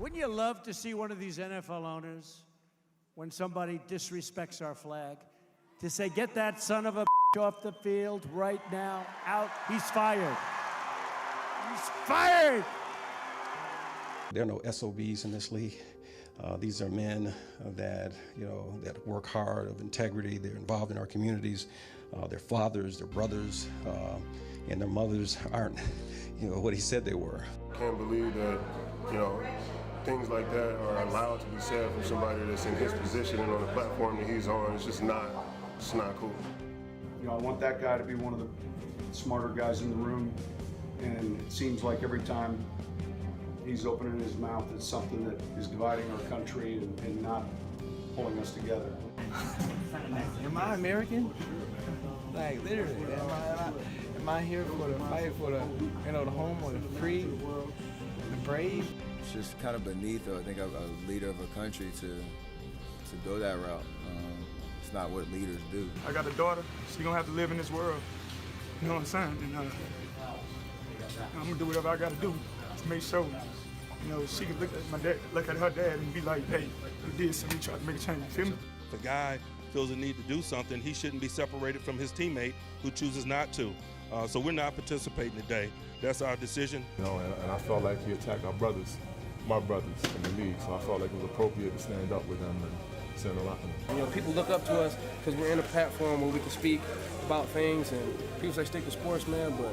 Wouldn't you love to see one of these NFL owners, when somebody disrespects our flag, to say, get that son of a off the field right now, out, he's fired. He's fired! There are no SOBs in this league. These are men that, that work hard, of integrity. They're involved in our communities. Their fathers, their brothers, and their mothers aren't, what he said they were. I can't believe that, things like that are allowed to be said from somebody that's in his position and on the platform that he's on. It's just not cool. I want that guy to be one of the smarter guys in the room, and it seems like every time he's opening his mouth, it's something that is dividing our country and not pulling us together. Am I American? Like, literally, am I here for the fight for the, the home of the free, the brave? It's just kind of beneath, I think, a leader of a country to go that route. It's not what leaders do. I got a daughter. She's gonna have to live in this world. You know what I'm saying? And I'm gonna do whatever I gotta do to make sure, she can look at her dad and be like, hey, you did something, you tried to make a change. You feel me? If a guy feels a need to do something, he shouldn't be separated from his teammate who chooses not to. So we're not participating today. That's our decision. And I felt like he attacked our brothers, my brothers in the league. So I felt like it was appropriate to stand up with them and stand a lot. People look up to us because we're in a platform where we can speak about things, and people say stick to sports, man, but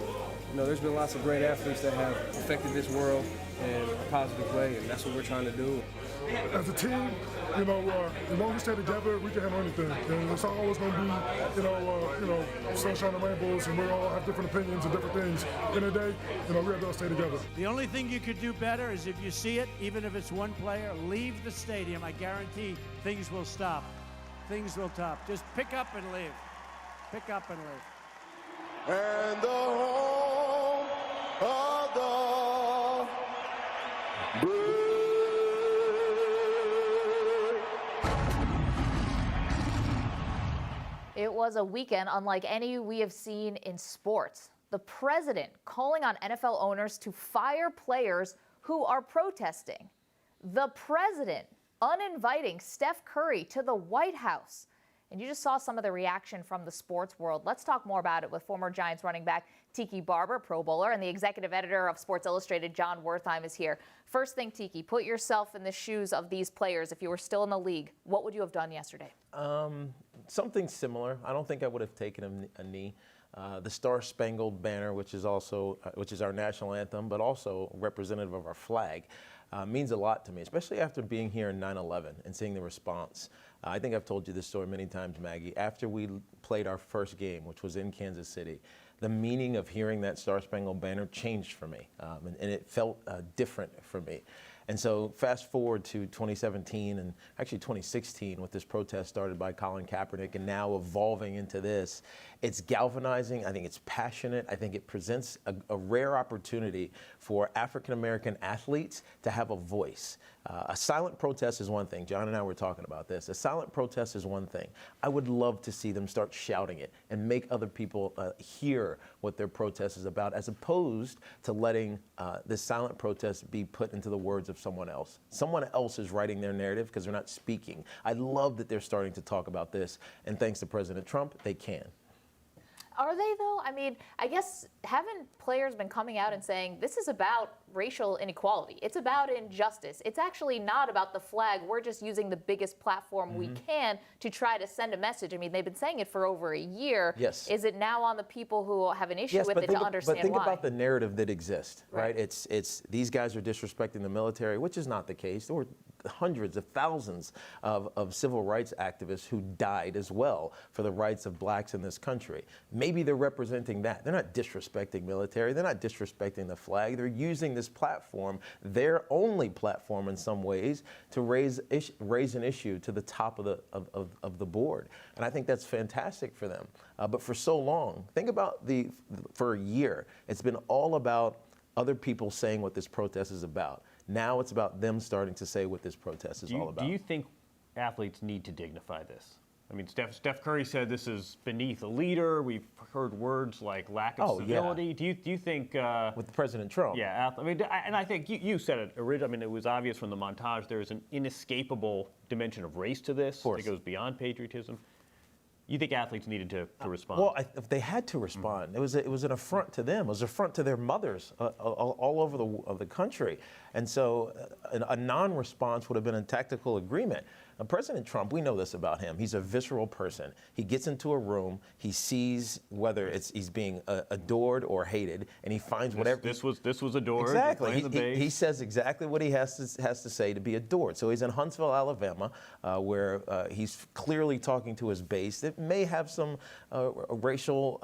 there's been lots of great athletes that have affected this world in a positive way, and that's what we're trying to do. As a team, as long as we stay together, we can handle anything. And it's always going to be, sunshine and rainbows, and we all have different opinions and different things. In the day, we have to stay together. The only thing you could do better is if you see it, even if it's one player, leave the stadium. I guarantee things will stop. Things will stop. Just pick up and leave. Pick up and leave. And the home of the Blue. It was a weekend unlike any we have seen in sports. The president calling on NFL owners to fire players who are protesting. The president uninviting Steph Curry to the White House. And you just saw some of the reaction from the sports world. Let's talk more about it with former Giants running back Tiki Barber, Pro Bowler, and the executive editor of Sports Illustrated, John Wertheim, is here. First thing, Tiki, put yourself in the shoes of these players. If you were still in the league, what would you have done yesterday? Something similar. I don't think I would have taken a knee. The Star-Spangled Banner, which is our national anthem, but also representative of our flag, means a lot to me, especially after being here in 9/11 and seeing the response. I think I've told you this story many times, Maggie. After we played our first game, which was in Kansas City, the meaning of hearing that Star-Spangled Banner changed for me, and it felt different for me. And so fast forward to 2017 and actually 2016 with this protest started by Colin Kaepernick and now evolving into this. It's galvanizing. I think it's passionate. I think it presents a rare opportunity for African-American athletes to have a voice. A silent protest is one thing. John and I were talking about this. A silent protest is one thing. I would love to see them start shouting it and make other people hear what their protest is about, as opposed to letting this silent protest be put into the words of someone else. Someone else is writing their narrative because they're not speaking. I love that they're starting to talk about this, and thanks to President Trump, they can. Are they, though? I mean, I guess haven't players been coming out and saying this is about racial inequality? It's about injustice. It's actually not about the flag. We're just using the biggest platform we can to try to send a message. I mean, they've been saying it for over a year. Yes. Is it now on the people who have an issue with it to understand why? But think about the narrative that exists, right? It's these guys are disrespecting the military, which is not the case. There were hundreds of thousands of civil rights activists who died as well for the rights of blacks in this country. Maybe they're representing that. They're not disrespecting military. They're not disrespecting the flag. They're using this platform, their only platform in some ways, to raise an issue to the top of the board. And I think that's fantastic for them. But for so long, think about for a year, it's been all about other people saying what this protest is about. Now it's about them starting to say what this protest is all about. Do you think athletes need to dignify this? I mean, Steph Curry said this is beneath a leader. We've heard words like lack of civility. Yeah. Do you think with President Trump? Yeah, I mean, and I think you said it originally. I mean, it was obvious from the montage. There is an inescapable dimension of race to this that goes beyond patriotism. You think athletes needed to respond? Well, if they had to respond. It was an affront to them. It was an affront to their mothers all over the country. And so a non-response would have been a tactical agreement. President Trump, we know this about him. He's a visceral person. He gets into a room, he sees whether he's being adored or hated, and he finds whatever. This was adored. Exactly. He says exactly what he has to say to be adored. So he's in Huntsville, Alabama, where he's clearly talking to his base that may have some racial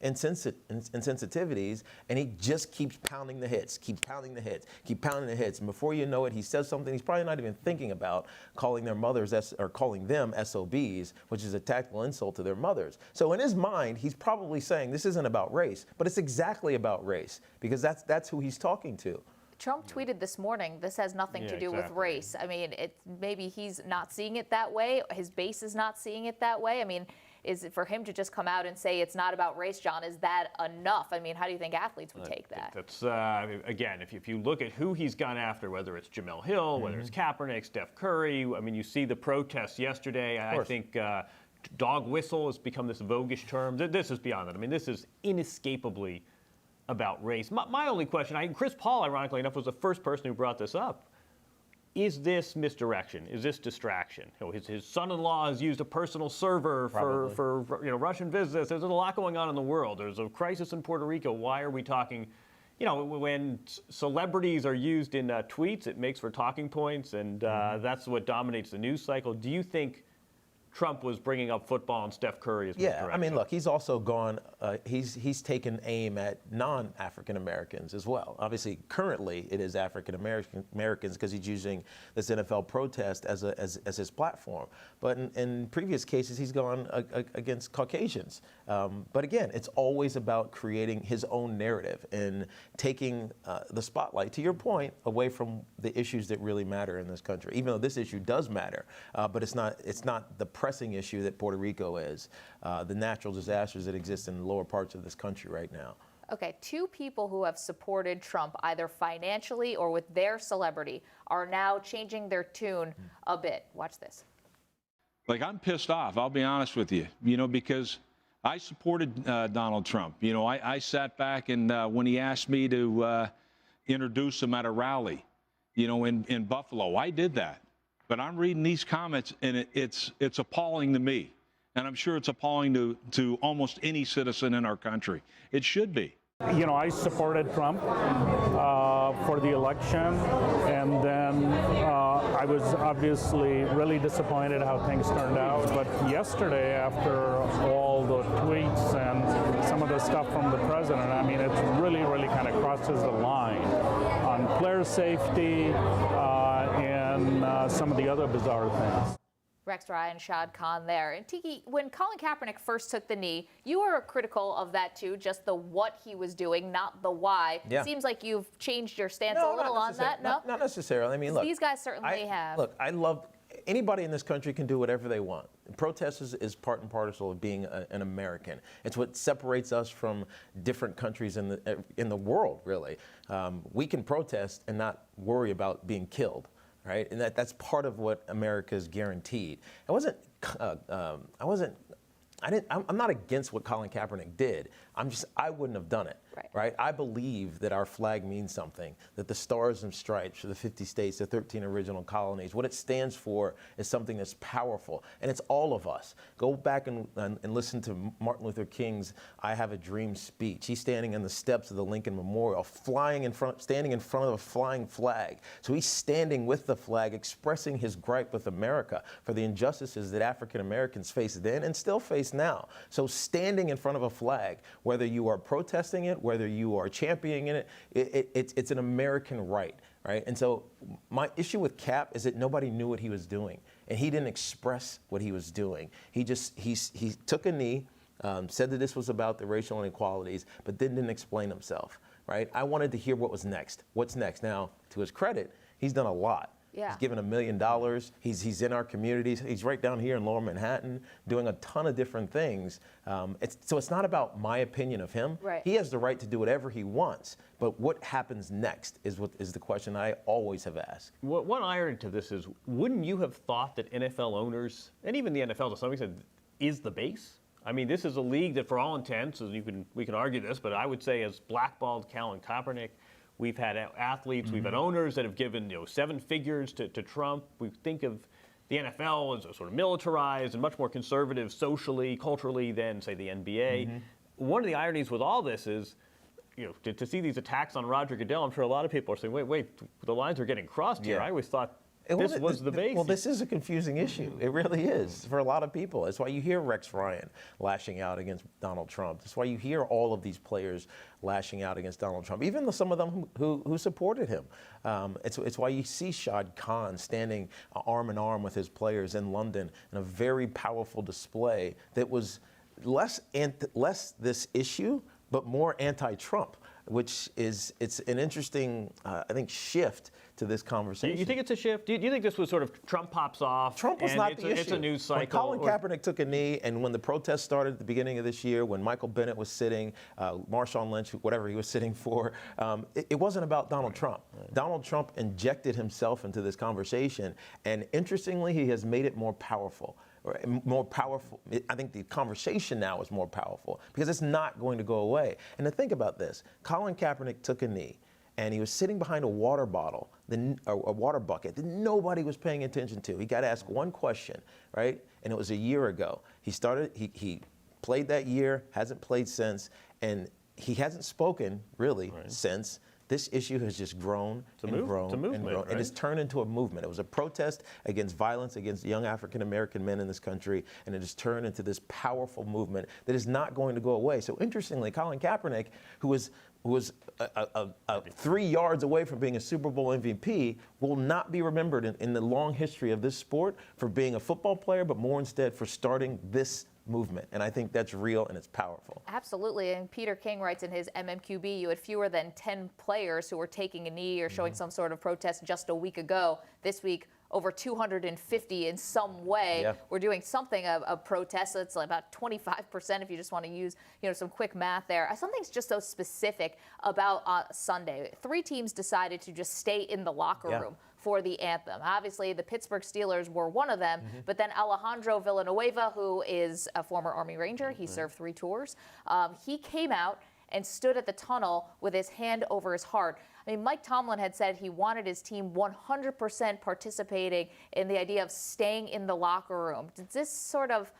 insensitivities, and he just keeps pounding the hits, keep pounding the hits. And before you know it, he says something he's probably not even thinking about, calling their mothers or calling them SOBs, which is a tactical insult to their mothers. So in his mind, he's probably saying this isn't about race, but it's exactly about race because that's who he's talking to. Trump tweeted this morning, this has nothing to do with race. I mean, maybe he's not seeing it that way. His base is not seeing it that way. I mean, is it for him to just come out and say it's not about race, John? Is that enough? I mean, how do you think athletes would take that? That's, again, if you look at who he's gone after, whether it's Jamel Hill, whether it's Kaepernick, Steph Curry, I mean, you see the protests yesterday. I think dog whistle has become this voguish term. This is beyond that. I mean, this is inescapably about race. My only question, Chris Paul, ironically enough, was the first person who brought this up. Is this misdirection? Is this distraction? You know, his son-in-law has used a personal server for Russian visitors. There's a lot going on in the world. There's a crisis in Puerto Rico. Why are we talking? You know, when celebrities are used in tweets, it makes for talking points, and that's what dominates the news cycle. Do you think Trump was bringing up football and Steph Curry as misdirection? Yeah, I mean, look, he's also gone, he's taken aim at non-African Americans as well. Obviously, currently it is African Americans because he's using this NFL protest as his platform. But in previous cases, he's gone against Caucasians. But again, it's always about creating his own narrative and taking the spotlight, to your point, away from the issues that really matter in this country. Even though this issue does matter, but it's not the pressing issue that Puerto Rico is, the natural disasters that exist in the lower parts of this country right now. Okay, two people who have supported Trump either financially or with their celebrity are now changing their tune a bit. Watch this. Like, I'm pissed off, I'll be honest with you, because I supported Donald Trump. I sat back and when he asked me to introduce him at a rally, in Buffalo, I did that. But I'm reading these comments, and it's appalling to me. And I'm sure it's appalling to almost any citizen in our country. It should be. I supported Trump for the election, and then I was obviously really disappointed how things turned out. But yesterday, after all the tweets and some of the stuff from the president, I mean, it really, really kind of crosses the line on player safety and some of the other bizarre things. Rex Ryan, Shad Khan there. And Tiki, when Colin Kaepernick first took the knee, you were critical of that too, just the what he was doing, not the why. Yeah. Seems like you've changed your stance a little on that, no? Not necessarily. I mean, look. These guys certainly have. Look, I love, anybody in this country can do whatever they want. Protest is part and parcel of being an American. It's what separates us from different countries in the world, really. We can protest and not worry about being killed. Right, and that's part of what America is guaranteed. I'm not against what Colin Kaepernick did. I wouldn't have done it. Right? I believe that our flag means something, that the stars and stripes for the 50 states, the 13 original colonies, what it stands for is something that's powerful, and it's all of us. Go back and listen to Martin Luther King's I Have a Dream speech. He's standing on the steps of the Lincoln Memorial, standing in front of a flying flag. So he's standing with the flag, expressing his gripe with America for the injustices that African Americans faced then and still face now. So standing in front of a flag, whether you are protesting it, whether you are championing it, it's an American right, right? And so my issue with Cap is that nobody knew what he was doing, and he didn't express what he was doing. He took a knee, said that this was about the racial inequalities, but then didn't explain himself, right? I wanted to hear what was next. What's next? Now, to his credit, he's done a lot. Yeah. He's given $1 million. He's in our communities. He's right down here in Lower Manhattan doing a ton of different things. So it's not about my opinion of him. Right. He has the right to do whatever he wants. But what happens next is the question I always have asked. One irony to this is, wouldn't you have thought that NFL owners, and even the NFL to some extent, is the base? I mean, this is a league that, for all intents, we can argue this, but I would say has blackballed Colin Kaepernick. We've had athletes, we've had owners that have given 7 figures to Trump. We think of the NFL as a sort of militarized and much more conservative socially, culturally than, say, the NBA. One of the ironies with all this is, to see these attacks on Roger Goodell, I'm sure a lot of people are saying, wait, the lines are getting crossed here. I always thought this was the base. Well, this is a confusing issue. It really is for a lot of people. That's why you hear Rex Ryan lashing out against Donald Trump. That's why you hear all of these players lashing out against Donald Trump, even some of them who supported him. It's why you see Shad Khan standing arm in arm with his players in London in a very powerful display that was less this issue, but more anti-Trump, which it's an interesting, I think, shift to this conversation. You think it's a shift? Do you think this was sort of Trump pops off? Trump was not the issue. It's a news cycle. When Colin Kaepernick took a knee, and when the protests started at the beginning of this year, when Michael Bennett was sitting, Marshawn Lynch, whatever he was sitting for, it wasn't about Donald Trump. Donald Trump injected himself into this conversation, and interestingly, he has made it more powerful. More powerful. I think the conversation now is more powerful because it's not going to go away. And to think about this, Colin Kaepernick took a knee, and he was sitting behind a water bottle, a water bucket that nobody was paying attention to. He got asked one question, right? And it was a year ago. He played that year, hasn't played since, and he hasn't spoken really since. This issue has just grown and grown and grown. It has turned into a movement. It was a protest against violence against young African-American men in this country, and it has turned into this powerful movement that is not going to go away. So interestingly, Colin Kaepernick, who was 3 yards away from being a Super Bowl MVP, will not be remembered in the long history of this sport for being a football player, but more instead for starting this movement. And I think that's real and it's powerful. Absolutely. And Peter King writes in his MMQB, you had fewer than 10 players who were taking a knee or showing some sort of protest just a week ago. This week, over 250 in some way. We're doing something of protest. So it's like about 25% if you just want to use some quick math there. Something's just so specific about Sunday. 3 teams decided to just stay in the locker room for the anthem. Obviously, the Pittsburgh Steelers were one of them, but then Alejandro Villanueva, who is a former Army Ranger, he served 3 tours, he came out and stood at the tunnel with his hand over his heart. I mean, Mike Tomlin had said he wanted his team 100% participating in the idea of staying in the locker room. Does this sort of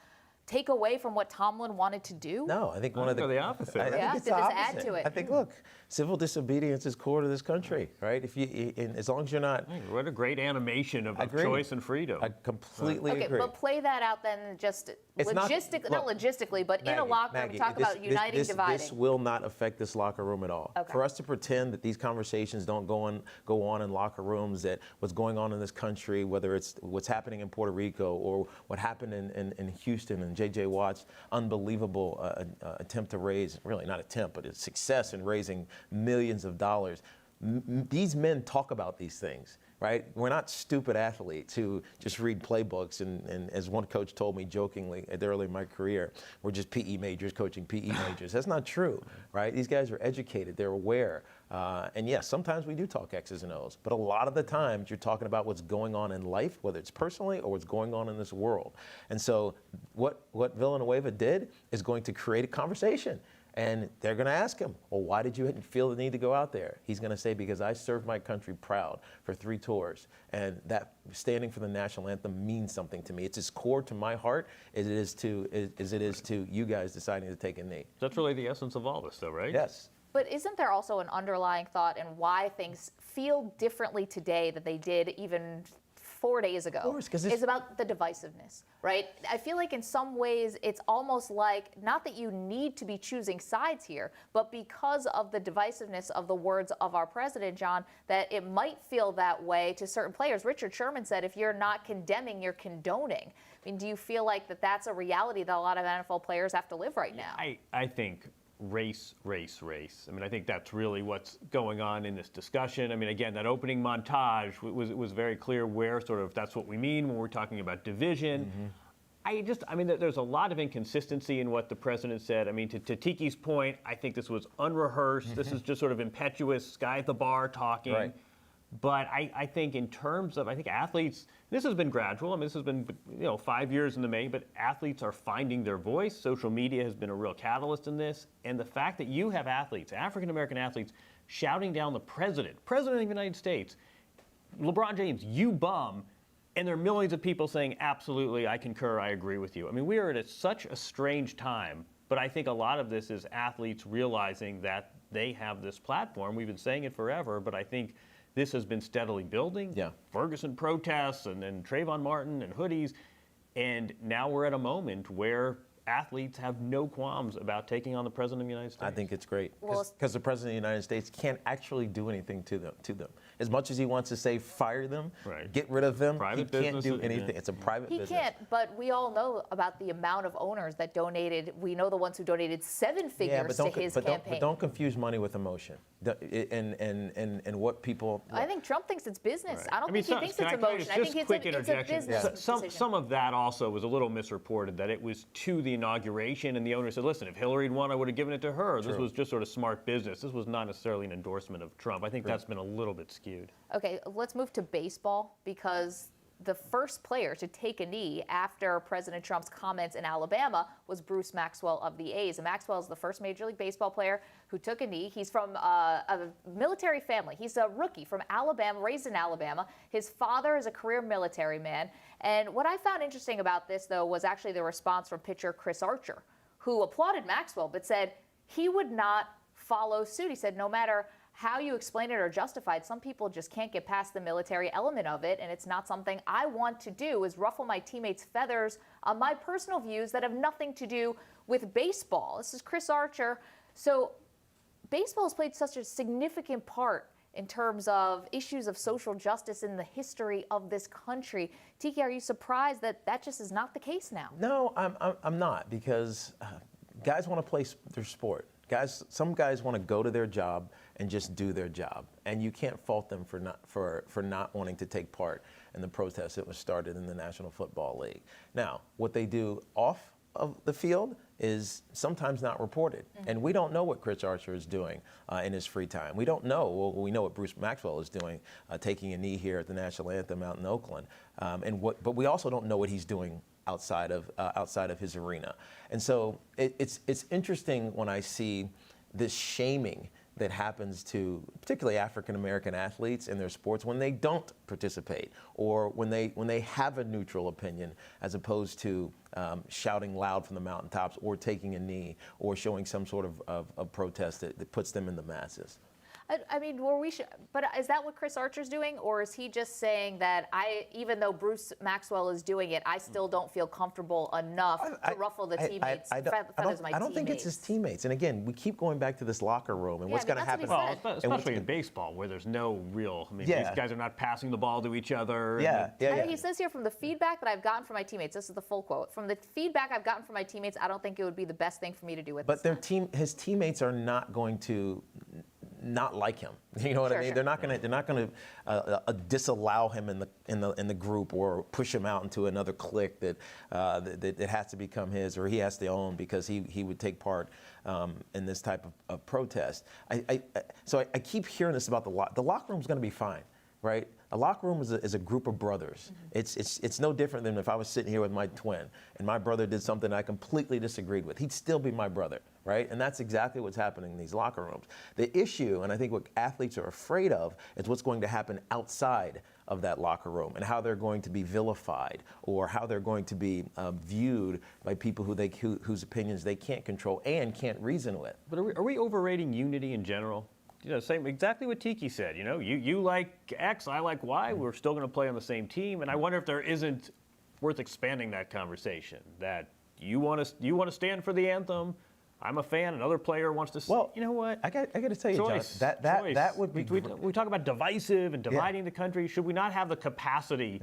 take away from what Tomlin wanted to do? No, I think one of the opposite. I think it's did the this opposite. add to it? I think, look, civil disobedience is core to this country, right? And as long as you're not. What a great animation of choice and freedom. I completely agree. Okay, but play that out then, just not logistically, but Maggie, in a locker room. Talk about uniting, dividing. This will not affect this locker room at all. Okay. For us to pretend that these conversations don't go on in locker rooms, that what's going on in this country, whether it's what's happening in Puerto Rico or what happened in Houston and J.J. Watt's unbelievable attempt to raise, really not attempt, but a success in raising millions of dollars. These men talk about these things, right? We're not stupid athletes who just read playbooks and as one coach told me jokingly early in my career, we're just PE majors coaching PE majors. That's not true, right? These guys are educated, they're aware. And yes, sometimes we do talk X's and O's, but a lot of the times you're talking about what's going on in life, whether it's personally or what's going on in this world. And so what Villanueva did is going to create a conversation. And they're going to ask him, well, why did you feel the need to go out there? He's going to say, because I served my country proud for 3 tours. And that standing for the national anthem means something to me. It's as core to my heart as it is to you guys deciding to take a knee. That's really the essence of all this, though, right? Yes. But isn't there also an underlying thought in why things feel differently today than they did even 4 days ago? Of course, because it's about the divisiveness, right? I feel like in some ways it's almost like, not that you need to be choosing sides here, but because of the divisiveness of the words of our president, John, that it might feel that way to certain players. Richard Sherman said, if you're not condemning, you're condoning. I mean, do you feel like that's a reality that a lot of NFL players have to live right now? I think race, race, race. I mean, I think that's really what's going on in this discussion. I mean, again, that opening montage was very clear where sort of that's what we mean when we're talking about division. I mean, there's a lot of inconsistency in what the president said. I mean, to Tiki's point, I think this was unrehearsed. This is just sort of impetuous guy at the bar talking. Right. But I think in terms of, I think athletes, this has been gradual. I mean, this has been, 5 years in the making, but athletes are finding their voice. Social media has been a real catalyst in this. And the fact that you have athletes, African-American athletes, shouting down the president of the United States, LeBron James, you bum, and there are millions of people saying, absolutely, I concur, I agree with you. I mean, we are at such a strange time, but I think a lot of this is athletes realizing that they have this platform. We've been saying it forever, but I think this has been steadily building. Yeah. Ferguson protests and Trayvon Martin and hoodies. And now we're at a moment where athletes have no qualms about taking on the president of the United States. I think it's great because the president of the United States can't actually do anything to them. As much as he wants to say fire them, get rid of them, he can't do anything. It's a private business. He can't, but we all know about the amount of owners that donated. We know the ones who donated seven figures to his campaign. But don't confuse money with emotion. And what people... I think Trump thinks it's business. I don't think he thinks it's can emotion. I think it's a business decision. Some of that also was a little misreported, that it was to the inauguration, and the owner said, listen, if Hillary had won, I would have given it to her. This was just sort of smart business. This was not necessarily an endorsement of Trump. I think that's been a little bit skewed. Okay, let's move to baseball, because the first player to take a knee after President Trump's comments in Alabama was Bruce Maxwell of the A's. And Maxwell is the first Major League Baseball player who took a knee. He's from a military family. He's a rookie from Alabama, raised in Alabama. His father is a career military man. And what I found interesting about this, though, was actually the response from pitcher Chris Archer, who applauded Maxwell but said he would not follow suit. He said no matter how you explain it or justify it, some people just can't get past the military element of it, and it's not something I want to do, is ruffle my teammates' feathers on my personal views that have nothing to do with baseball. This is Chris Archer. So baseball has played such a significant part in terms of issues of social justice in the history of this country. Tiki, are you surprised that that just is not the case now? No, I'm not, because guys want to play their sport. Some guys want to go to their job and just do their job, and you can't fault them for not wanting to take part in the protest that was started in the National Football League. Now, what they do off of the field is sometimes not reported, and we don't know what Chris Archer is doing in his free time. We don't know. Well, we know what Bruce Maxwell is doing, taking a knee here at the National Anthem out in Oakland, but we also don't know what he's doing outside of his arena. And so it's interesting when I see this shaming that happens to particularly African-American athletes in their sports when they don't participate, or when they have a neutral opinion, as opposed to shouting loud from the mountaintops or taking a knee or showing some sort of protest that puts them in the masses. I mean, but is that what Chris Archer's doing, or is he just saying that even though Bruce Maxwell is doing it, I still don't feel comfortable enough to ruffle the teammates? I don't think it's his teammates. And again, we keep going back to this locker room and what's going to happen. Well, especially in baseball, where there's no real. I mean, these guys are not passing the ball to each other. He says here, from the feedback that I've gotten from my teammates, this is the full quote. From the feedback I've gotten from my teammates, I don't think it would be the best thing for me to do with. But his teammates are not going to not like him. You know what I mean? They're not going to disallow him in the group or push him out into another clique that has to become his, or he has to own because he would take part in this type of protest. So I keep hearing this about the locker room's going to be fine, right? A locker room is a group of brothers. It's no different than if I was sitting here with my twin and my brother did something I completely disagreed with. He'd still be my brother, right? And that's exactly what's happening in these locker rooms. The issue, and I think what athletes are afraid of, is what's going to happen outside of that locker room and how they're going to be vilified, or how they're going to be viewed by people whose opinions they can't control and can't reason with. But are we overrating unity in general? Same exactly what Tiki said. You like X, I like Y. We're still going to play on the same team, and I wonder if there isn't worth expanding that conversation. That you want to stand for the anthem. I'm a fan. Another player wants to. Well, you know what? I got to tell you, John, that would be. We talk about divisive and dividing the country. Should we not have the capacity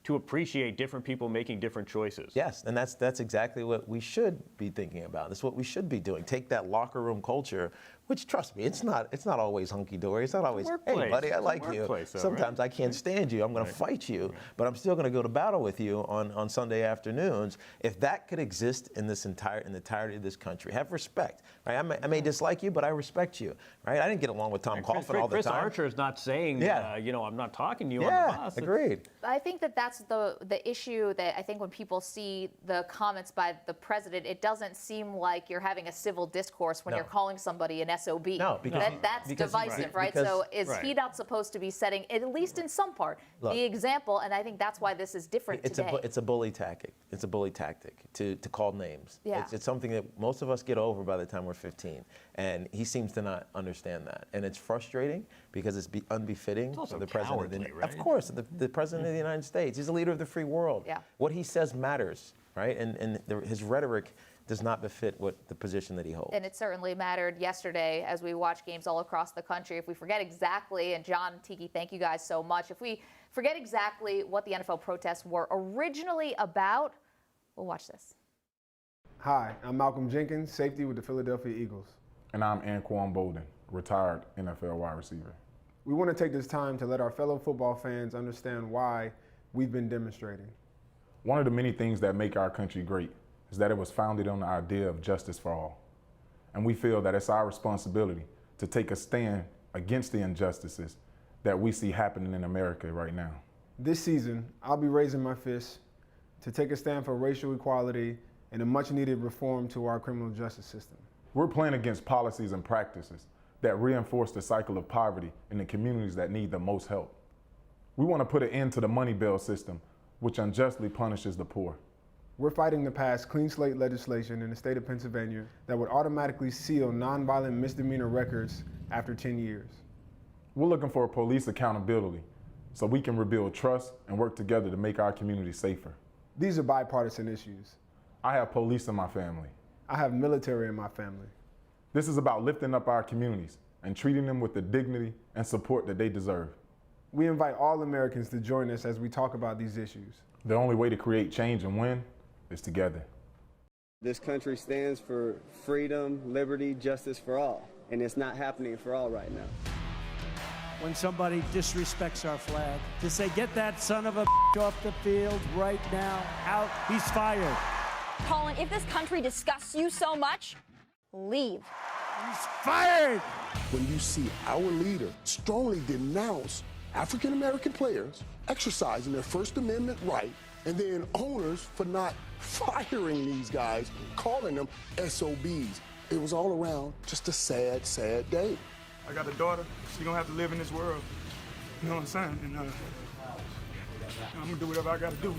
to appreciate different people making different choices. Yes, and that's exactly what we should be thinking about. That's what we should be doing. Take that locker room culture, which, trust me, it's not always hunky-dory. It's not always, hey, buddy, I like you. Sometimes I can't stand you. I'm going to fight you, but I'm still going to go to battle with you on Sunday afternoons. If that could exist in the entirety of this country, have respect. Right? I may dislike you, but I respect you. Right? I didn't get along with Tom Coughlin all the time. Chris Archer is not saying, you know, I'm not talking to you on the bus. Agreed. I think that's the issue that I think when people see the comments by the president, it doesn't seem like you're having a civil discourse when you're calling somebody an SOB. No, because that's divisive, right? So is he not supposed to be setting, at least in some part, the example? And I think that's why this is different today. It's a bully tactic. It's a bully tactic to call names. Yeah. It's something that most of us get over by the time we're 15. And he seems to not understand that. And it's frustrating because it's unbefitting of the president. Right? Of course, the president of the United States. He's the leader of the free world. Yeah. What he says matters, right? And his rhetoric does not befit the position that he holds. And it certainly mattered yesterday as we watch games all across the country. If we forget exactly, and John, Tiki, thank you guys so much. If we forget exactly what the NFL protests were originally about, we'll watch this. Hi, I'm Malcolm Jenkins, safety with the Philadelphia Eagles. And I'm Anquan Bolden, retired NFL wide receiver. We want to take this time to let our fellow football fans understand why we've been demonstrating. One of the many things that make our country great is that it was founded on the idea of justice for all. And we feel that it's our responsibility to take a stand against the injustices that we see happening in America right now. This season, I'll be raising my fist to take a stand for racial equality and a much-needed reform to our criminal justice system. We're playing against policies and practices that reinforce the cycle of poverty in the communities that need the most help. We want to put an end to the money bail system, which unjustly punishes the poor. We're fighting to pass clean slate legislation in the state of Pennsylvania that would automatically seal nonviolent misdemeanor records after 10 years. We're looking for police accountability so we can rebuild trust and work together to make our community safer. These are bipartisan issues. I have police in my family. I have military in my family. This is about lifting up our communities and treating them with the dignity and support that they deserve. We invite all Americans to join us as we talk about these issues. The only way to create change and win is together. This country stands for freedom, liberty, justice for all, and it's not happening for all right now. When somebody disrespects our flag, to say, get that son of a off the field right now, out, he's fired. Colin, if this country disgusts you so much, leave. He's fired! When you see our leader strongly denounce African-American players exercising their First Amendment right, and then owners for not firing these guys, calling them SOBs. It was all around just a sad, sad day. I got a daughter. She's gonna have to live in this world. You know what I'm saying? And I'm gonna do whatever I gotta do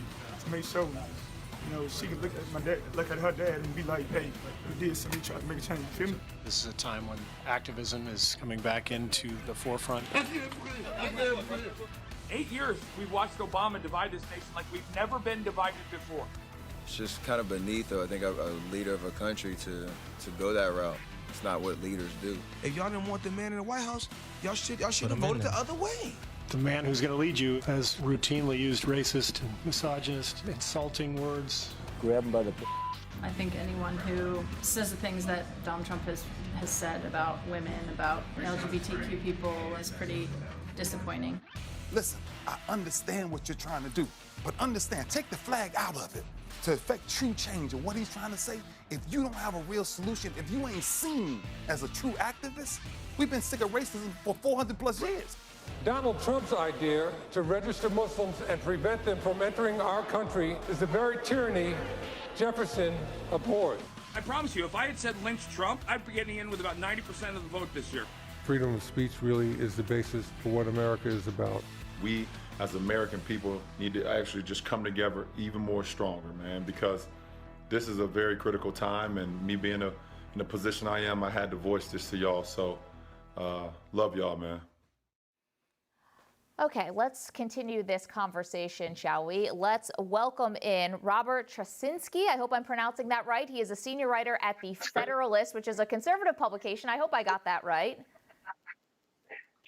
to make sure, you know, she can look at her dad and be like, hey, you did something, you tried to make a change. You feel me? This is a time when activism is coming back into the forefront. 8 years we've watched Obama divide this nation like we've never been divided before. It's just kind of beneath, I think, a leader of a country to go that route. It's not what leaders do. If y'all didn't want the man in the White House, y'all should have voted the other way. The man who's going to lead you has routinely used racist and misogynist, insulting words. Grab him by the... I think anyone who says the things that Donald Trump has said about women, about LGBTQ people is pretty disappointing. Listen, I understand what you're trying to do, but understand, take the flag out of it. To effect true change and what he's trying to say, if you don't have a real solution, if you ain't seen as a true activist, we've been sick of racism for 400 plus years. Donald Trump's idea to register Muslims and prevent them from entering our country is the very tyranny Jefferson abhorred. I promise you, if I had said lynch Trump, I'd be getting in with about 90% of the vote this year. Freedom of speech really is the basis for what America is about. We, as American people, need to actually just come together even more stronger, man, because this is a very critical time, and me being in the position I am, I had to voice this to y'all, so love y'all, man. Okay, let's continue this conversation, shall we? Let's welcome in Robert Trasinski. I hope I'm pronouncing that right. He is a senior writer at The Federalist, which is a conservative publication. I hope I got that right.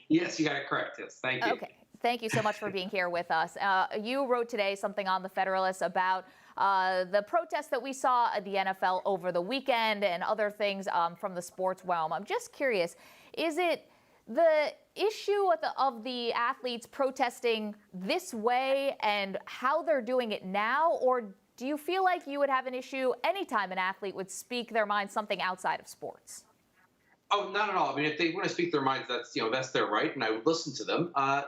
Yes, you got it correct. Yes, thank you. Okay. Thank you so much for being here with us. You wrote today something on the Federalist about the protests that we saw at the NFL over the weekend and other things from the sports realm. I'm just curious, is it the issue of the athletes protesting this way and how they're doing it now, or do you feel like you would have an issue anytime an athlete would speak their mind something outside of sports? Oh, not at all. I mean, if they want to speak their minds, that's their right, and I would listen to them. I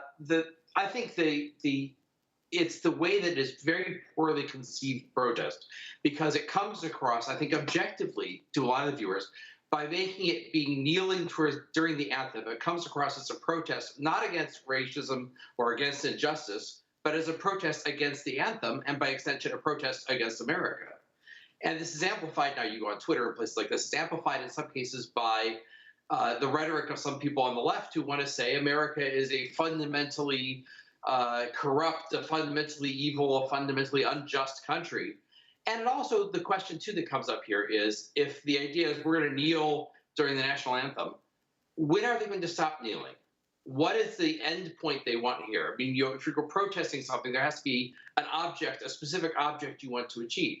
think it's the way that it is very poorly conceived protest, because it comes across, I think, objectively to a lot of the viewers by making it being kneeling during the anthem. It comes across as a protest not against racism or against injustice, but as a protest against the anthem, and by extension, a protest against America. And this is amplified now. You go on Twitter and places like this. It's amplified in some cases by the rhetoric of some people on the left who want to say America is a fundamentally corrupt, a fundamentally evil, a fundamentally unjust country. And it also, the question, too, that comes up here is, if the idea is we're going to kneel during the national anthem, when are they going to stop kneeling? What is the end point they want here? I mean, if you're protesting something, there has to be an object, a specific object you want to achieve.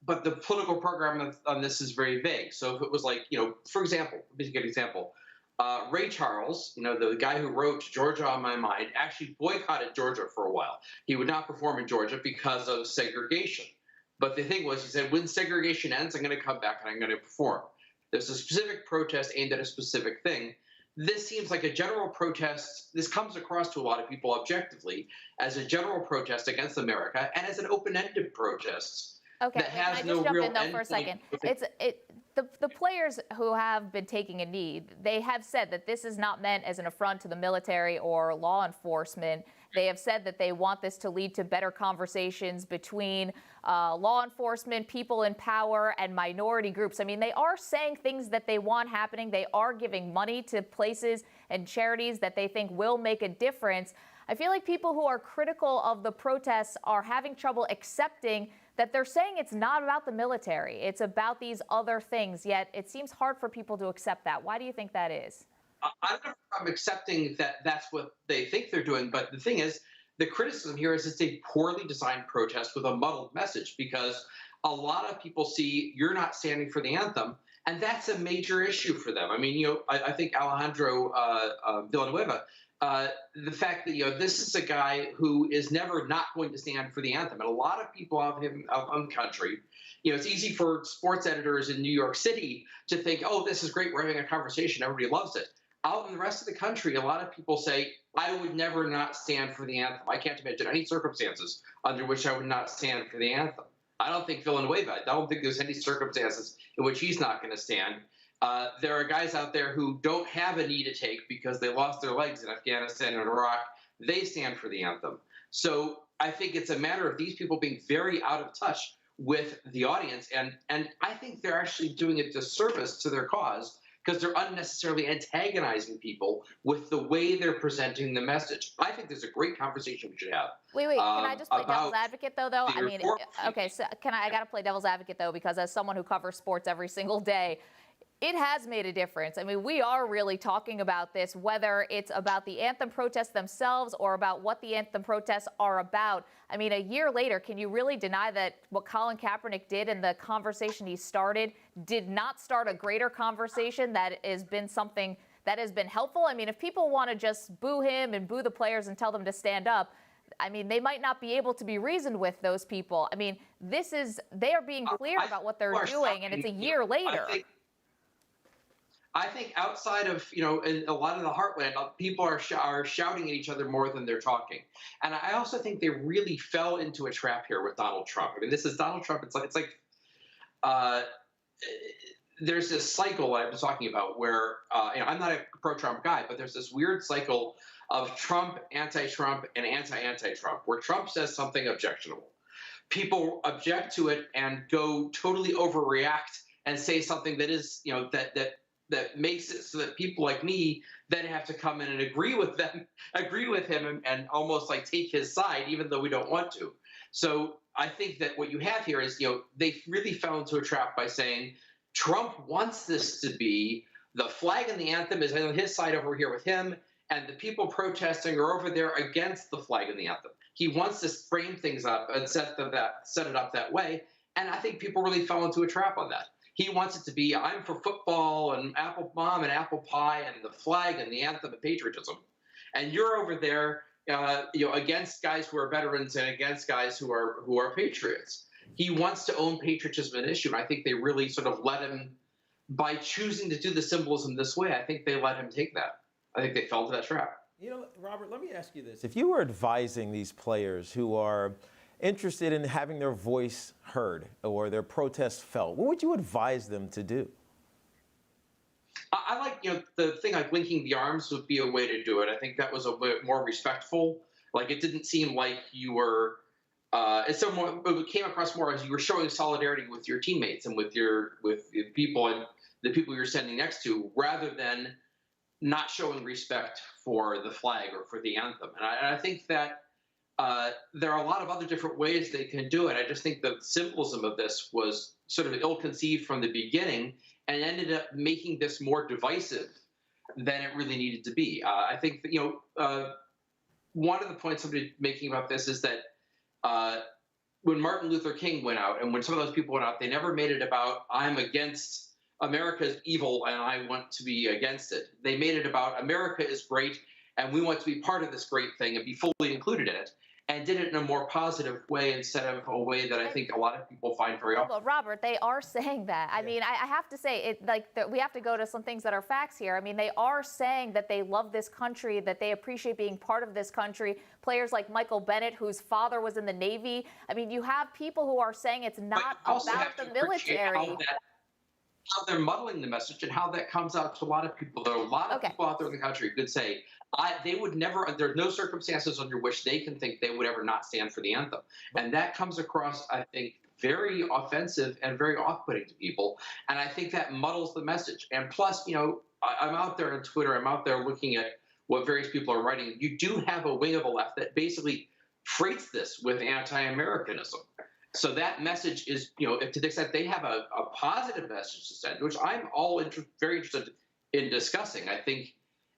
But the political program on this is very vague. So if it was like, for example, let me give an example. Ray Charles, the guy who wrote Georgia on My Mind, actually boycotted Georgia for a while. He would not perform in Georgia because of segregation. But the thing was, he said, when segregation ends, I'm going to come back and I'm going to perform. There's a specific protest aimed at a specific thing. This seems like a general protest. This comes across to a lot of people objectively as a general protest against America and as an open-ended protest. Okay, that has can I no just jump real in though for a second? endpoint. The players who have been taking a knee, they have said that this is not meant as an affront to the military or law enforcement. They have said that they want this to lead to better conversations between law enforcement, people in power, and minority groups. I mean, they are saying things that they want happening. They are giving money to places and charities that they think will make a difference. I feel like people who are critical of the protests are having trouble accepting that they're saying it's not about the military. It's about these other things, yet it seems hard for people to accept that. Why do you think that is? I don't know if I'm accepting that that's what they think they're doing, but the thing is, the criticism here is it's a poorly designed protest with a muddled message, because a lot of people see you're not standing for the anthem, and that's a major issue for them. I mean, I think Alejandro Villanueva, the fact that, this is a guy who is never not going to stand for the anthem. And a lot of people out in the country, it's easy for sports editors in New York City to think, oh, this is great, we're having a conversation, everybody loves it. Out in the rest of the country, a lot of people say, I would never not stand for the anthem. I can't imagine any circumstances under which I would not stand for the anthem. I don't think Villanueva, I don't think there's any circumstances in which he's not going to stand. There are guys out there who don't have a knee to take because they lost their legs in Afghanistan and Iraq. They stand for the anthem. So I think it's a matter of these people being very out of touch with the audience. And I think they're actually doing a disservice to their cause, because they're unnecessarily antagonizing people with the way they're presenting the message. I think there's a great conversation we should have. Wait, can I just play devil's advocate though? I mean, okay, so I got to play devil's advocate though, because as someone who covers sports every single day, it has made a difference. I mean, we are really talking about this, whether it's about the anthem protests themselves or about what the anthem protests are about. I mean, a year later, can you really deny that what Colin Kaepernick did and the conversation he started did not start a greater conversation that has been something that has been helpful? I mean, if people want to just boo him and boo the players and tell them to stand up, I mean, they might not be able to be reasoned with, those people. I mean, they are being clear about what they're doing, and it's a year later. I think outside of, in a lot of the heartland, people are shouting at each other more than they're talking. And I also think they really fell into a trap here with Donald Trump. I mean, this is Donald Trump. It's like there's this cycle I was talking about where, I'm not a pro-Trump guy, but there's this weird cycle of Trump, anti-Trump, and anti-anti-Trump, where Trump says something objectionable. People object to it and go totally overreact and say something that is, that makes it so that people like me then have to come in and agree with him and almost like take his side, even though we don't want to. So I think that what you have here is, they really fell into a trap by saying Trump wants this to be the flag and the anthem is on his side over here with him, and the people protesting are over there against the flag and the anthem. He wants to frame things up and set it up that way, and I think people really fell into a trap on that. He wants it to be, I'm for football and apple mom and apple pie and the flag and the anthem and patriotism, and you're over there, against guys who are veterans and against guys who are patriots. He wants to own patriotism an issue, and I think they really sort of let him, by choosing to do the symbolism this way, I think they let him take that. I think they fell into that trap. Robert, let me ask you this. If you were advising these players who are interested in having their voice heard or their protest felt, what would you advise them to do? I like, the thing like linking the arms would be a way to do it. I think that was a bit more respectful. Like, it didn't seem like you were, it came across more as you were showing solidarity with your teammates and with people and the people you're standing next to, rather than not showing respect for the flag or for the anthem. And I think that there are a lot of other different ways they can do it. I just think the symbolism of this was sort of ill-conceived from the beginning and ended up making this more divisive than it really needed to be. I think that, one of the points somebody's making about this is that when Martin Luther King went out and when some of those people went out, they never made it about, I'm against America's evil and I want to be against it. They made it about America is great and we want to be part of this great thing and be fully included in it, and did it in a more positive way instead of a way that I think a lot of people find very often. But Robert, they are saying that. I mean, I have to say, we have to go to some things that are facts here. I mean, they are saying that they love this country, that they appreciate being part of this country. Players like Michael Bennett, whose father was in the Navy. I mean, you have people who are saying it's not about the military. How they're muddling the message and how that comes out to a lot of people. There are a lot of people out there in the country who could say, they would never, there's no circumstances under which they can think they would ever not stand for the anthem. And that comes across, I think, very offensive and very off-putting to people. And I think that muddles the message. And plus, I'm out there on Twitter, I'm out there looking at what various people are writing. You do have a wing of the left that basically freights this with anti-Americanism. So that message is, to the extent they have a positive message to send, which I'm very interested in discussing. I think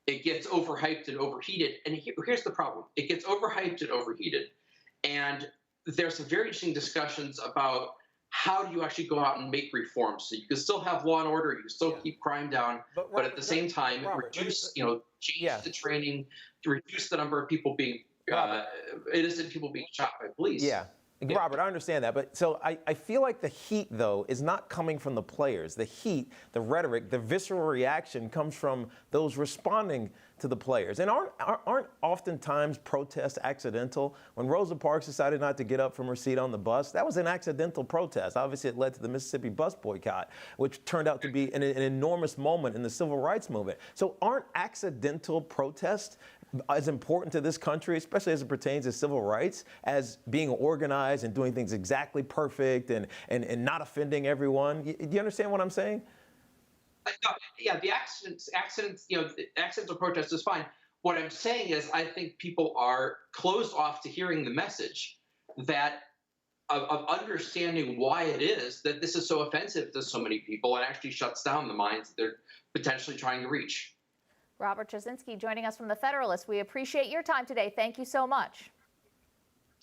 it gets overhyped and overheated. And here's the problem. It gets overhyped and overheated. And there's some very interesting discussions about how do you actually go out and make reforms so you can still have law and order, you can still keep crime down, but at the same time, reduce, change the training, to reduce the number of people being, innocent people being shot by police. Yeah. Robert, I understand that, but so I feel like the heat, though, is not coming from the players. The heat, the rhetoric, the visceral reaction comes from those responding to the players. And aren't oftentimes protests accidental? When Rosa Parks decided not to get up from her seat on the bus, that was an accidental protest. Obviously, it led to the Mississippi bus boycott, which turned out to be an enormous moment in the civil rights movement. So aren't accidental protests as important to this country, especially as it pertains to civil rights, as being organized and doing things exactly perfect and not offending everyone? Do you understand what I'm saying? Yeah, the accidental protest is fine. What I'm saying is I think people are closed off to hearing the message that of understanding why it is that this is so offensive to so many people and actually shuts down the minds that they're potentially trying to reach. Robert Trzynski joining us from The Federalist. We appreciate your time today. Thank you so much.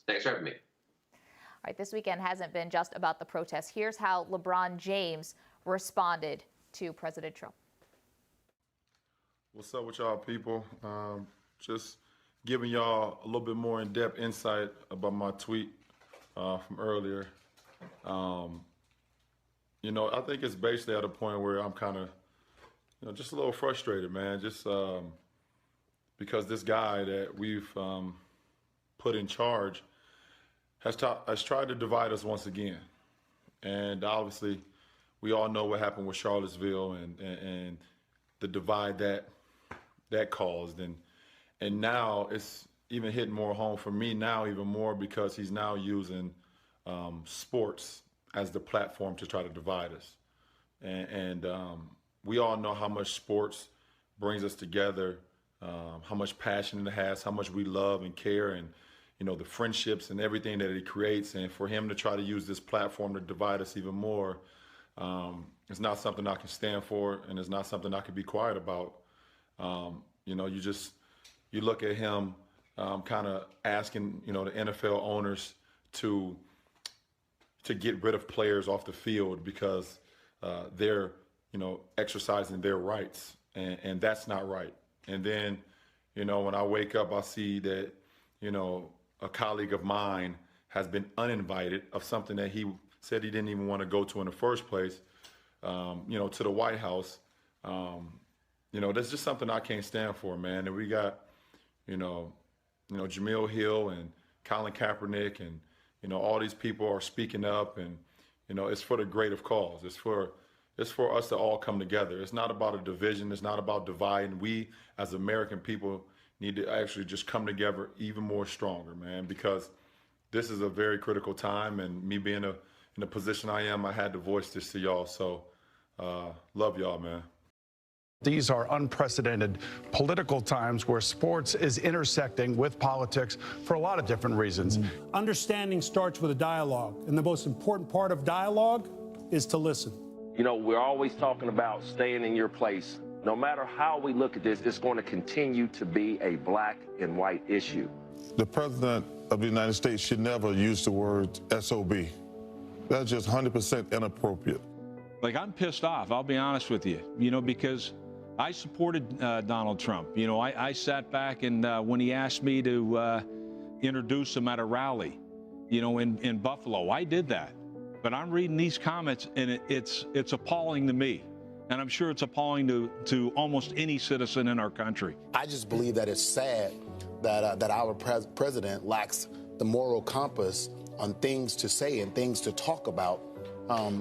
Thanks for having me. All right, this weekend hasn't been just about the protests. Here's how LeBron James responded to President Trump. What's up with y'all, people? Just giving y'all a little bit more in-depth insight about my tweet from earlier. I think it's basically at a point where I'm kind of just a little frustrated, man, just because this guy that we've put in charge has tried to divide us once again. And obviously, we all know what happened with Charlottesville and the divide that caused. And now it's even hitting more home for me now even more because he's now using sports as the platform to try to divide us. And we all know how much sports brings us together, how much passion it has, how much we love and care, and the friendships and everything that it creates. And for him to try to use this platform to divide us even more, it's not something I can stand for, and it's not something I can be quiet about. You just you look at him kind of asking, the NFL owners to get rid of players off the field because they're, exercising their rights, and that's not right. And then, when I wake up, I see that, a colleague of mine has been uninvited of something that he said he didn't even want to go to in the first place, to the White House. That's just something I can't stand for, man. And we got, Jamil Hill and Colin Kaepernick and, all these people are speaking up, and, it's for the greater cause. It's for us to all come together. It's not about a division. It's not about dividing. We, as American people, need to actually just come together even more stronger, man, because this is a very critical time, and me being in the position I am, I had to voice this to y'all. So love y'all, man. These are unprecedented political times where sports is intersecting with politics for a lot of different reasons. Understanding starts with a dialogue, and the most important part of dialogue is to listen. We're always talking about staying in your place. No matter how we look at this, it's going to continue to be a black and white issue. The President of the United States should never use the word SOB. That's just 100% inappropriate. Like, I'm pissed off, I'll be honest with you, because I supported Donald Trump. I sat back and when he asked me to introduce him at a rally, in Buffalo, I did that. But I'm reading these comments, and it's appalling to me. And I'm sure it's appalling to almost any citizen in our country. I just believe that it's sad that our president lacks the moral compass on things to say and things to talk about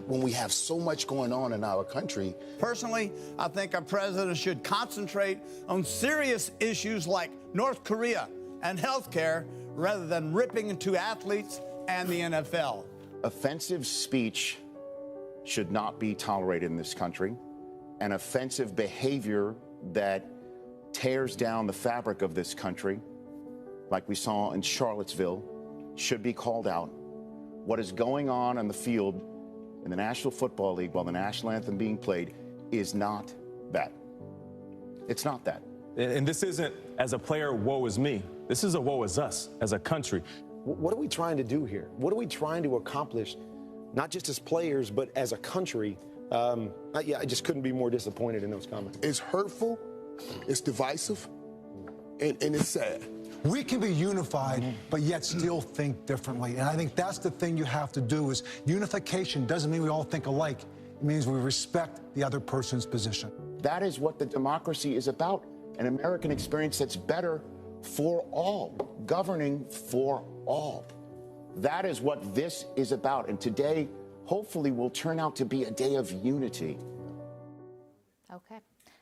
when we have so much going on in our country. Personally, I think our president should concentrate on serious issues like North Korea and healthcare rather than ripping into athletes and the NFL. Offensive speech should not be tolerated in this country, and offensive behavior that tears down the fabric of this country, like we saw in Charlottesville, should be called out. What is going on the field in the National Football League while the national anthem being played is not that. It's not that. And this isn't, as a player, woe is me. This is a woe is us as a country. What are we trying to do here? What are we trying to accomplish, not just as players, but as a country? I just couldn't be more disappointed in those comments. It's hurtful, it's divisive, and it's sad. We can be unified, but yet still think differently. And I think that's the thing you have to do is unification doesn't mean we all think alike. It means we respect the other person's position. That is what the democracy is about, an American experience that's better for all, governing for all. That is what this is about. And today, hopefully, will turn out to be a day of unity. Okay.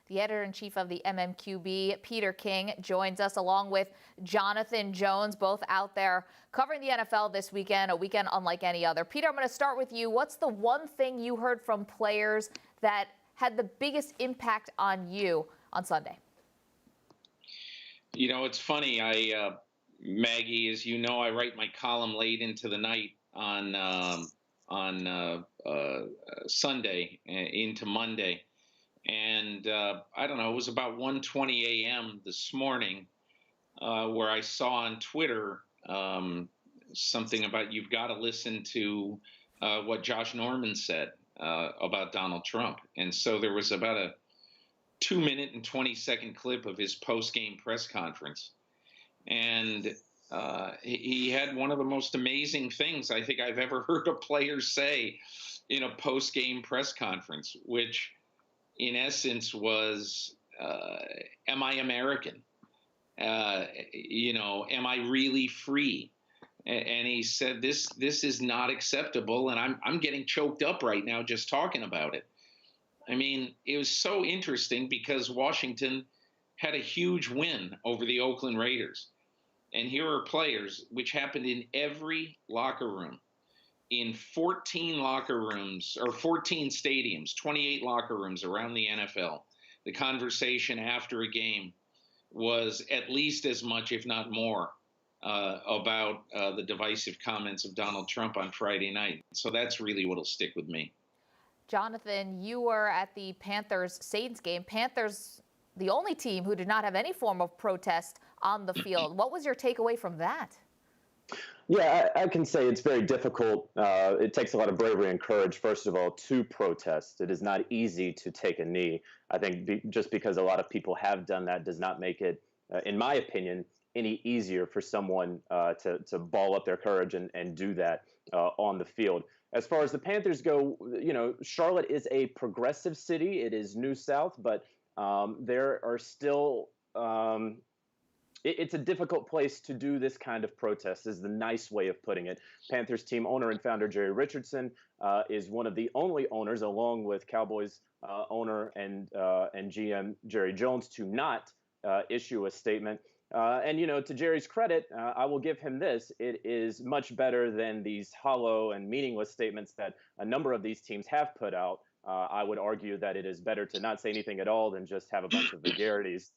The editor-in-chief of the MMQB, Peter King, joins us along with Jonathan Jones, both out there covering the NFL this weekend, a weekend unlike any other. Peter, I'm going to start with you. What's the one thing you heard from players that had the biggest impact on you on Sunday? It's funny. Maggie, as you know, I write my column late into the night on Sunday into Monday. And I don't know, it was about 1:20 a.m. this morning where I saw on Twitter something about you've got to listen to what Josh Norman said about Donald Trump. And so there was about a 2-minute and 20-second clip of his post-game press conference. And he had one of the most amazing things I think I've ever heard a player say in a post-game press conference, which in essence was, am I American? Am I really free? And he said, this is not acceptable. And I'm getting choked up right now just talking about it. I mean, it was so interesting because Washington had a huge win over the Oakland Raiders. And here are players, which happened in every locker room, in 14 locker rooms, or 14 stadiums, 28 locker rooms around the NFL. The conversation after a game was at least as much, if not more, about the divisive comments of Donald Trump on Friday night. So that's really what'll stick with me. Jonathan, you were at the Panthers-Saints game. Panthers, the only team who did not have any form of protest on the field. What was your takeaway from that? Yeah, I can say it's very difficult. It takes a lot of bravery and courage, first of all, to protest. It is not easy to take a knee. I think just because a lot of people have done that does not make it, in my opinion, any easier for someone to ball up their courage and do that on the field. As far as the Panthers go, Charlotte is a progressive city. It is New South, but there are still it's a difficult place to do this kind of protest, is the nice way of putting it. Panthers team owner and founder Jerry Richardson is one of the only owners, along with Cowboys owner and GM Jerry Jones, to not issue a statement. And, to Jerry's credit, I will give him this. It is much better than these hollow and meaningless statements that a number of these teams have put out. I would argue that it is better to not say anything at all than just have a bunch of vulgarities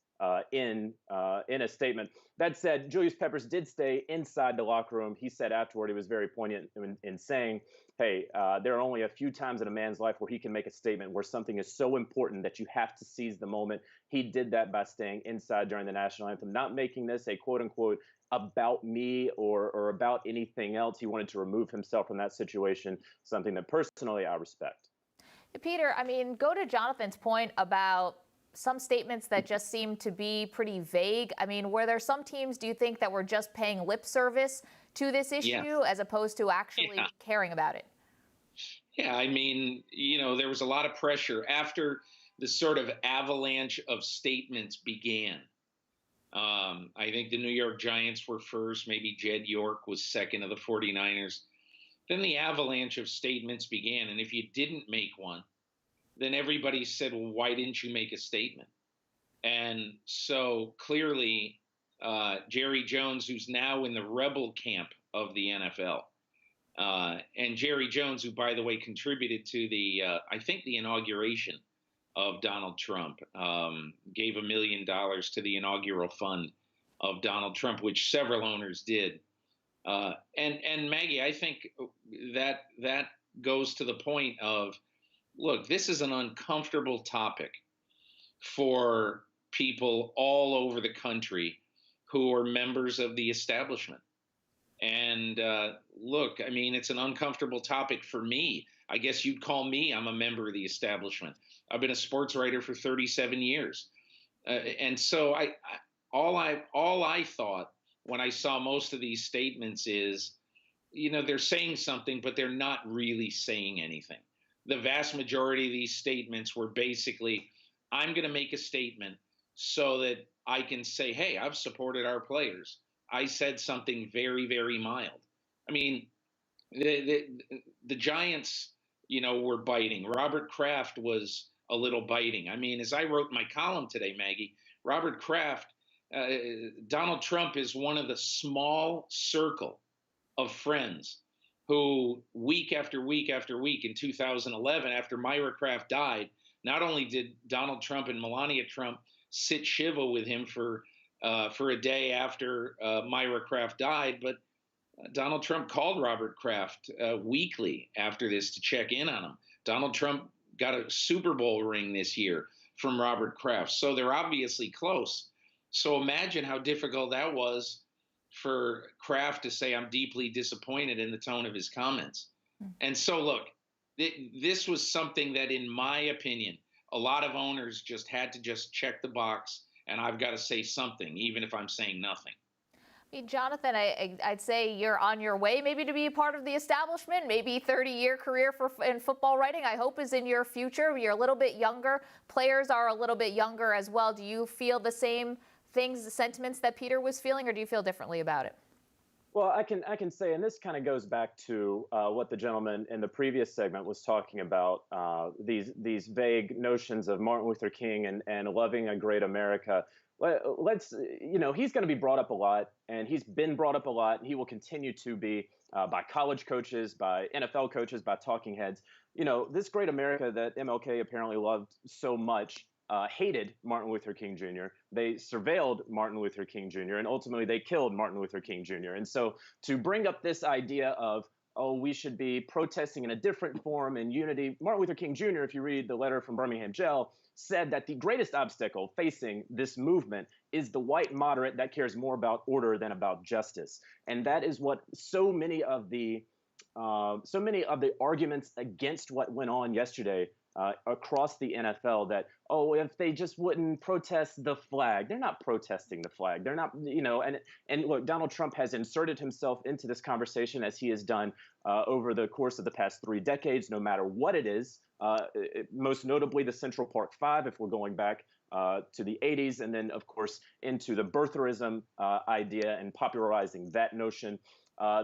in a statement. That said, Julius Peppers did stay inside the locker room. He said afterward, he was very poignant in saying, hey, there are only a few times in a man's life where he can make a statement where something is so important that you have to seize the moment. He did that by staying inside during the national anthem, not making this a quote unquote about me or about anything else. He wanted to remove himself from that situation, something that personally I respect. Peter, go to Jonathan's point about some statements that just seem to be pretty vague. Were there some teams, do you think, that were just paying lip service to this issue as opposed to actually caring about it? Yeah, there was a lot of pressure after the sort of avalanche of statements began. I think the New York Giants were first. Maybe Jed York was second of the 49ers. Then the avalanche of statements began. And if you didn't make one, then everybody said, well, why didn't you make a statement? And so clearly, Jerry Jones, who's now in the rebel camp of the NFL, and Jerry Jones, who, by the way, contributed to I think the inauguration of Donald Trump, gave $1 million to the inaugural fund of Donald Trump, which several owners did. And Maggie, I think that goes to the point of, look, this is an uncomfortable topic for people all over the country who are members of the establishment. And look, it's an uncomfortable topic for me. I guess you'd call me, I'm a member of the establishment. I've been a sports writer for 37 years. And so all I thought when I saw most of these statements is, they're saying something, but they're not really saying anything. The vast majority of these statements were basically, I'm going to make a statement so that I can say, hey, I've supported our players. I said something very, very mild. The Giants, were biting. Robert Kraft was a little biting. As I wrote in my column today, Maggie, Robert Kraft, Donald Trump is one of the small circle of friends who week after week after week in 2011, after Myra Kraft died, not only did Donald Trump and Melania Trump sit shiva with him for a day after Myra Kraft died, but Donald Trump called Robert Kraft weekly after this to check in on him. Donald Trump got a Super Bowl ring this year from Robert Kraft. So they're obviously close. So imagine how difficult that was for Kraft to say, I'm deeply disappointed in the tone of his comments. And so, look, this was something that, in my opinion, a lot of owners just had to just check the box, and I've got to say something, even if I'm saying nothing. Jonathan, I'd say you're on your way maybe to be a part of the establishment, maybe 30-year career in football writing, I hope is in your future. You're a little bit younger. Players are a little bit younger as well. Do you feel the same things, the sentiments that Peter was feeling, or do you feel differently about it? Well, I can say, and this kind of goes back to what the gentleman in the previous segment was talking about, these vague notions of Martin Luther King and loving a great America. Let's, he's going to be brought up a lot, and he's been brought up a lot, and he will continue to be by college coaches, by NFL coaches, by talking heads. This great America that MLK apparently loved so much hated Martin Luther King Jr. They surveilled Martin Luther King Jr. and ultimately they killed Martin Luther King Jr. And so to bring up this idea of, oh, we should be protesting in a different form in unity. Martin Luther King Jr., if you read the letter from Birmingham jail, said that the greatest obstacle facing this movement is the white moderate that cares more about order than about justice. And that is what so many of the arguments against what went on yesterday across the NFL, that, oh, if they just wouldn't protest the flag. They're not protesting the flag. They're not, and look, Donald Trump has inserted himself into this conversation as he has done over the course of the past 3 decades, no matter what it is, most notably the Central Park Five, if we're going back to the 80s, and then, of course, into the birtherism idea and popularizing that notion.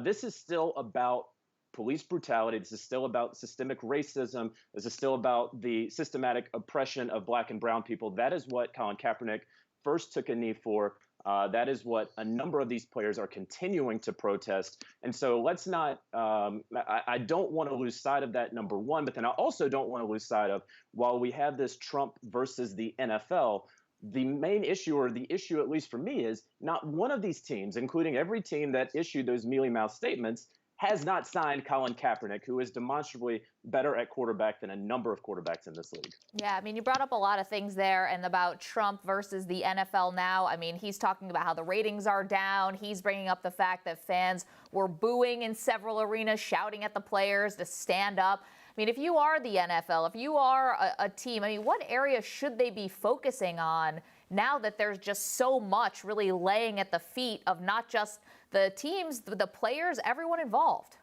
This is still about police brutality. This is still about systemic racism. This is still about the systematic oppression of black and brown people. That is what Colin Kaepernick first took a knee for. That is what a number of these players are continuing to protest. And so let's not, I don't want to lose sight of that, number one, but then I also don't want to lose sight of, while we have this Trump versus the NFL, the main issue, or the issue at least for me, is not one of these teams, including every team that issued those mealy-mouthed statements, has not signed Colin Kaepernick, who is demonstrably better at quarterback than a number of quarterbacks in this league. Yeah, I mean, you brought up a lot of things there, and about Trump versus the NFL now. I mean, he's talking about how the ratings are down. He's bringing up the fact that fans were booing in several arenas, shouting at the players to stand up. I mean, if you are the NFL, if you are a team, I mean, what area should they be focusing on now that there's just so much really laying at the feet of not just the teams, the players, everyone involved?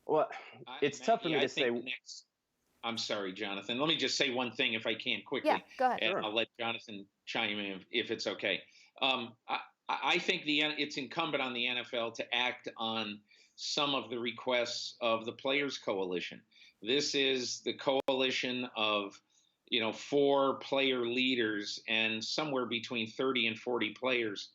Well, it's tough for me to say. I'm sorry, Jonathan. Let me just say one thing, if I can, quickly. Yeah, go ahead. And Sure. I'll let Jonathan chime in if it's okay. I think it's incumbent on the NFL to act on some of the requests of the Players Coalition. This is the coalition of 4 player leaders and somewhere between 30 and 40 players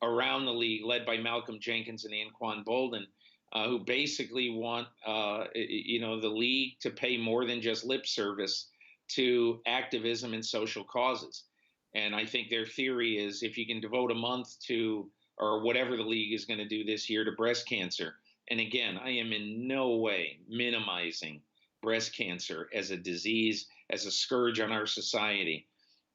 around the league, led by Malcolm Jenkins and Anquan Bolden, who basically want the league to pay more than just lip service to activism and social causes. And I think their theory is, if you can devote a month to, or whatever the league is going to do this year, to breast cancer. And again, I am in no way minimizing breast cancer as a disease, as a scourge on our society.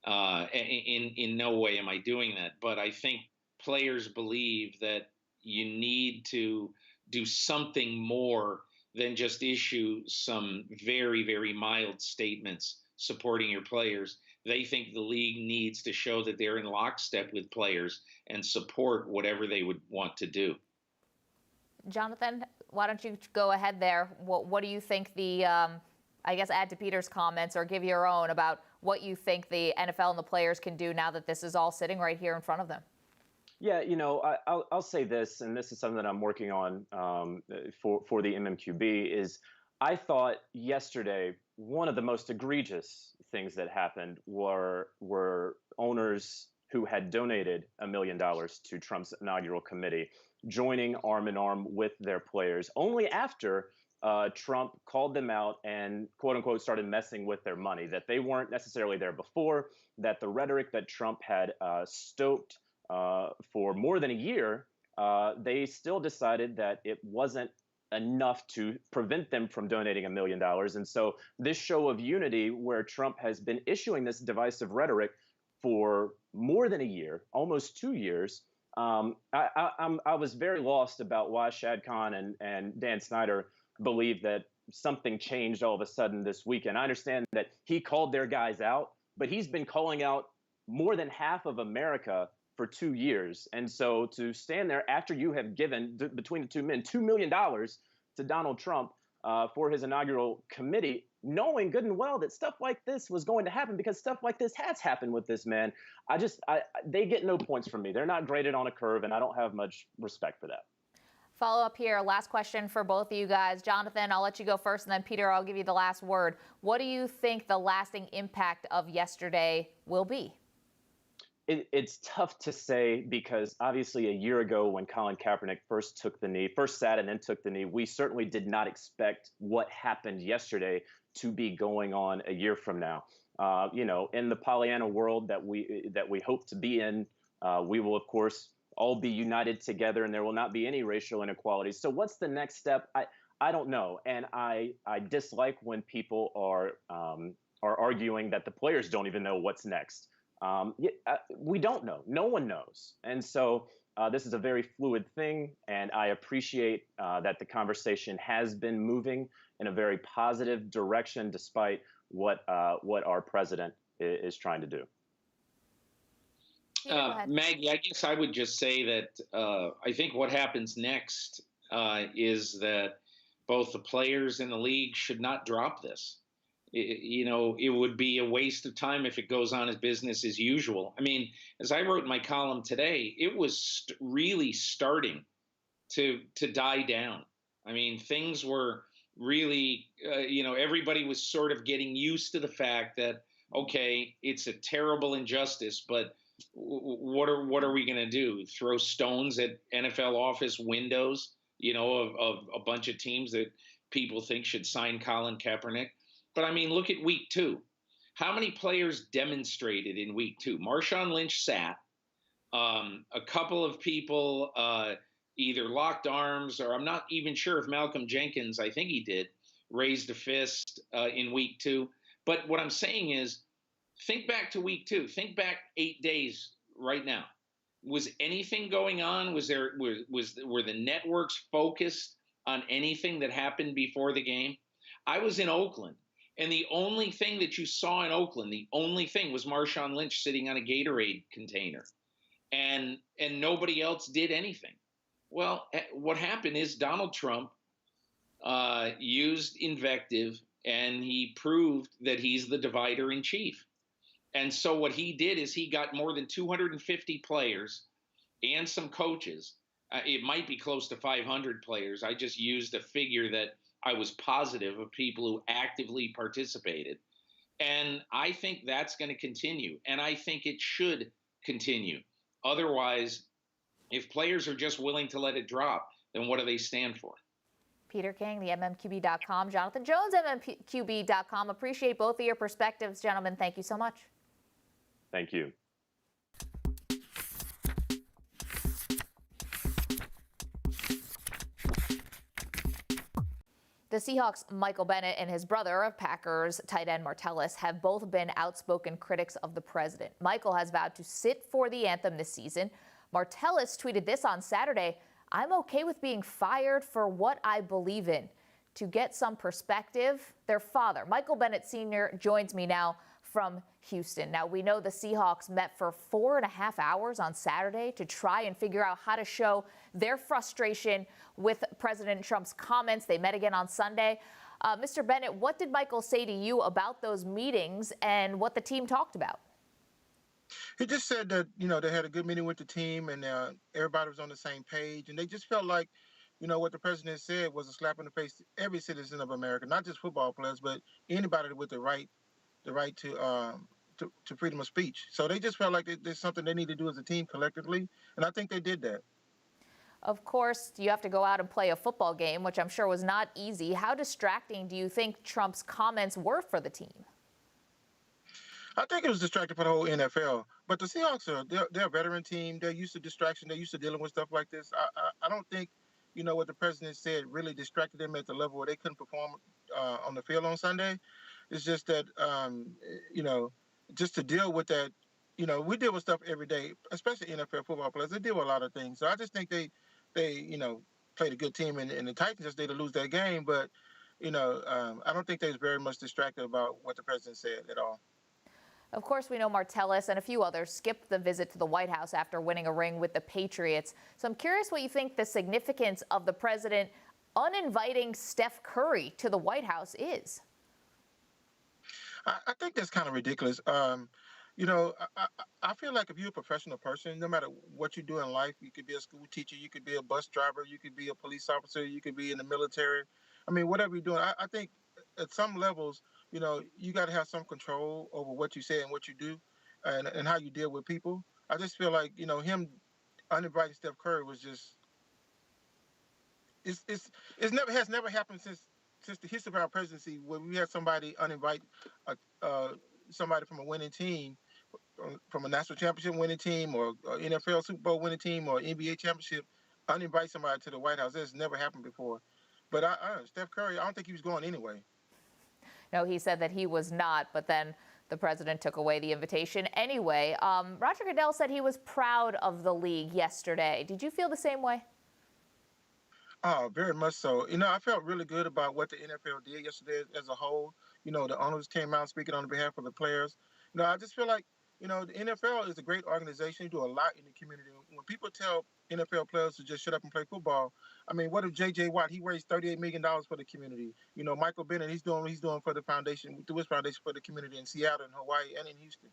In no way am I doing that. But I think players believe that you need to do something more than just issue some very, very mild statements supporting your players. They think the league needs to show that they're in lockstep with players and support whatever they would want to do. Jonathan, why don't you go ahead there? What do you think I guess add to Peter's comments, or give your own about what you think the NFL and the players can do now that this is all sitting right here in front of them? Yeah, I'll say this, and this is something that I'm working on for the MMQB, is I thought yesterday one of the most egregious things that happened were owners who had donated $1 million to Trump's inaugural committee joining arm in arm with their players, only after Trump called them out and, quote unquote, started messing with their money, that they weren't necessarily there before, that the rhetoric that Trump had stoked for more than a year, they still decided that it wasn't enough to prevent them from donating $1 million. And so this show of unity, where Trump has been issuing this divisive rhetoric for more than a year, almost 2 years, I was very lost about why Shad Khan and Dan Snyder believed that something changed all of a sudden this weekend. I understand that he called their guys out, but he's been calling out more than half of America for 2 years. And so to stand there after you have given, between the two men, $2 million to Donald Trump for his inaugural committee, knowing good and well that stuff like this was going to happen, because stuff like this has happened with this man, they get no points from me. They're not graded on a curve, and I don't have much respect for that. Follow up here. Last question for both of you guys. Jonathan, I'll let you go first, and then Peter, I'll give you the last word. What do you think the lasting impact of yesterday will be? It's tough to say, because obviously a year ago when Colin Kaepernick first sat and then took the knee, we certainly did not expect what happened yesterday to be going on a year from now. In the Pollyanna world that we hope to be in, we will, of course, all be united together, and there will not be any racial inequalities. So what's the next step? I don't know. And I dislike when people are are arguing that the players don't even know what's next. We don't know. No one knows. And so this is a very fluid thing, and I appreciate that the conversation has been moving in a very positive direction despite what our president is trying to do. Maggie, I guess I would just say that I think what happens next is that both the players and the league should not drop this. It would be a waste of time if it goes on as business as usual. I mean, as I wrote in my column today, it was really starting to die down. I mean, things were really, everybody was sort of getting used to the fact that, okay, it's a terrible injustice, but what are we going to do? Throw stones at NFL office windows, of a bunch of teams that people think should sign Colin Kaepernick? But I mean, look at week 2. How many players demonstrated in week 2? Marshawn Lynch sat. A couple of people either locked arms, or I'm not even sure if Malcolm Jenkins, I think he did, raised a fist in week 2. But what I'm saying is, think back to week 2. Think back 8 days right now. Was anything going on? Were the networks focused on anything that happened before the game? I was in Oakland. And the only thing that you saw in Oakland, the only thing was Marshawn Lynch sitting on a Gatorade container. And nobody else did anything. Well, what happened is Donald Trump used invective, and he proved that he's the divider in chief. And so what he did is he got more than 250 players and some coaches. It might be close to 500 players. I just used a figure that I was positive of people who actively participated. And I think that's going to continue. And I think it should continue. Otherwise, if players are just willing to let it drop, then what do they stand for? Peter King, the MMQB.com, Jonathan Jones, MMQB.com. Appreciate both of your perspectives, gentlemen. Thank you so much. Thank you. The Seahawks' Michael Bennett and his brother, Packers tight end Martellus, have both been outspoken critics of the president. Michael has vowed to sit for the anthem this season. Martellus tweeted this on Saturday: "I'm okay with being fired for what I believe in." To get some perspective, their father, Michael Bennett Sr., joins me now from Houston. Now, we know the Seahawks met for 4.5 hours on Saturday to try and figure out how to show their frustration with President Trump's comments. They met again on Sunday. Mr. Bennett, what did Michael say to you about those meetings and what the team talked about? He just said that, they had a good meeting with the team and everybody was on the same page. And they just felt like, what the president said was a slap in the face to every citizen of America, not just football players, but anybody with the right to freedom of speech. So they just felt like there's something they need to do as a team collectively, and I think they did that. Of course, you have to go out and play a football game, which I'm sure was not easy. How distracting do you think Trump's comments were for the team? I think it was distracting for the whole NFL. But the Seahawks they're a veteran team. They're used to distraction. They're used to dealing with stuff like this. I don't think what the president said really distracted them at the level where they couldn't perform on the field on Sunday. It's just that, just to deal with that, we deal with stuff every day, especially NFL football players. They deal with a lot of things. So I just think they played a good team, and the Titans just did lose that game. But, I don't think they was very much distracted about what the president said at all. Of course, we know Martellus and a few others skipped the visit to the White House after winning a ring with the Patriots. So I'm curious what you think the significance of the president uninviting Steph Curry to the White House is. I think that's kind of ridiculous. I feel like if you're a professional person, no matter what you do in life, you could be a school teacher, you could be a bus driver, you could be a police officer, you could be in the military. I mean, whatever you're doing, I think at some levels, you got to have some control over what you say and what you do and how you deal with people. I just feel like, him uninviting Steph Curry was just, has never happened since the history of our presidency where we had somebody uninvite somebody from a winning team, from a national championship winning team or NFL Super Bowl winning team or NBA championship, uninvite somebody to the White House. That's never happened before. But Steph Curry, I don't think he was going anyway. No, he said that he was not, but then the president took away the invitation anyway. Roger Goodell said he was proud of the league yesterday. Did you feel the same way? Oh, very much so. I felt really good about what the NFL did yesterday as a whole. The owners came out speaking on behalf of the players. I just feel like, the NFL is a great organization. They do a lot in the community. When people tell NFL players to just shut up and play football, I mean, what if J.J. Watt, he raised $38 million for the community. Michael Bennett, he's doing for the foundation, through his foundation for the community in Seattle and Hawaii and in Houston.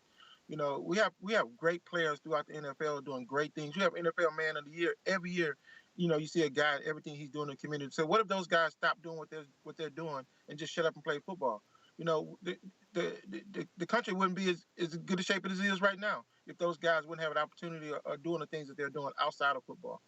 We have great players throughout the NFL doing great things. You have NFL Man of the Year every year. You see a guy, everything he's doing in the community. So what if those guys stop doing what they're doing and just shut up and play football? The country wouldn't be as good a shape as it is right now if those guys wouldn't have an opportunity of doing the things that they're doing outside of football.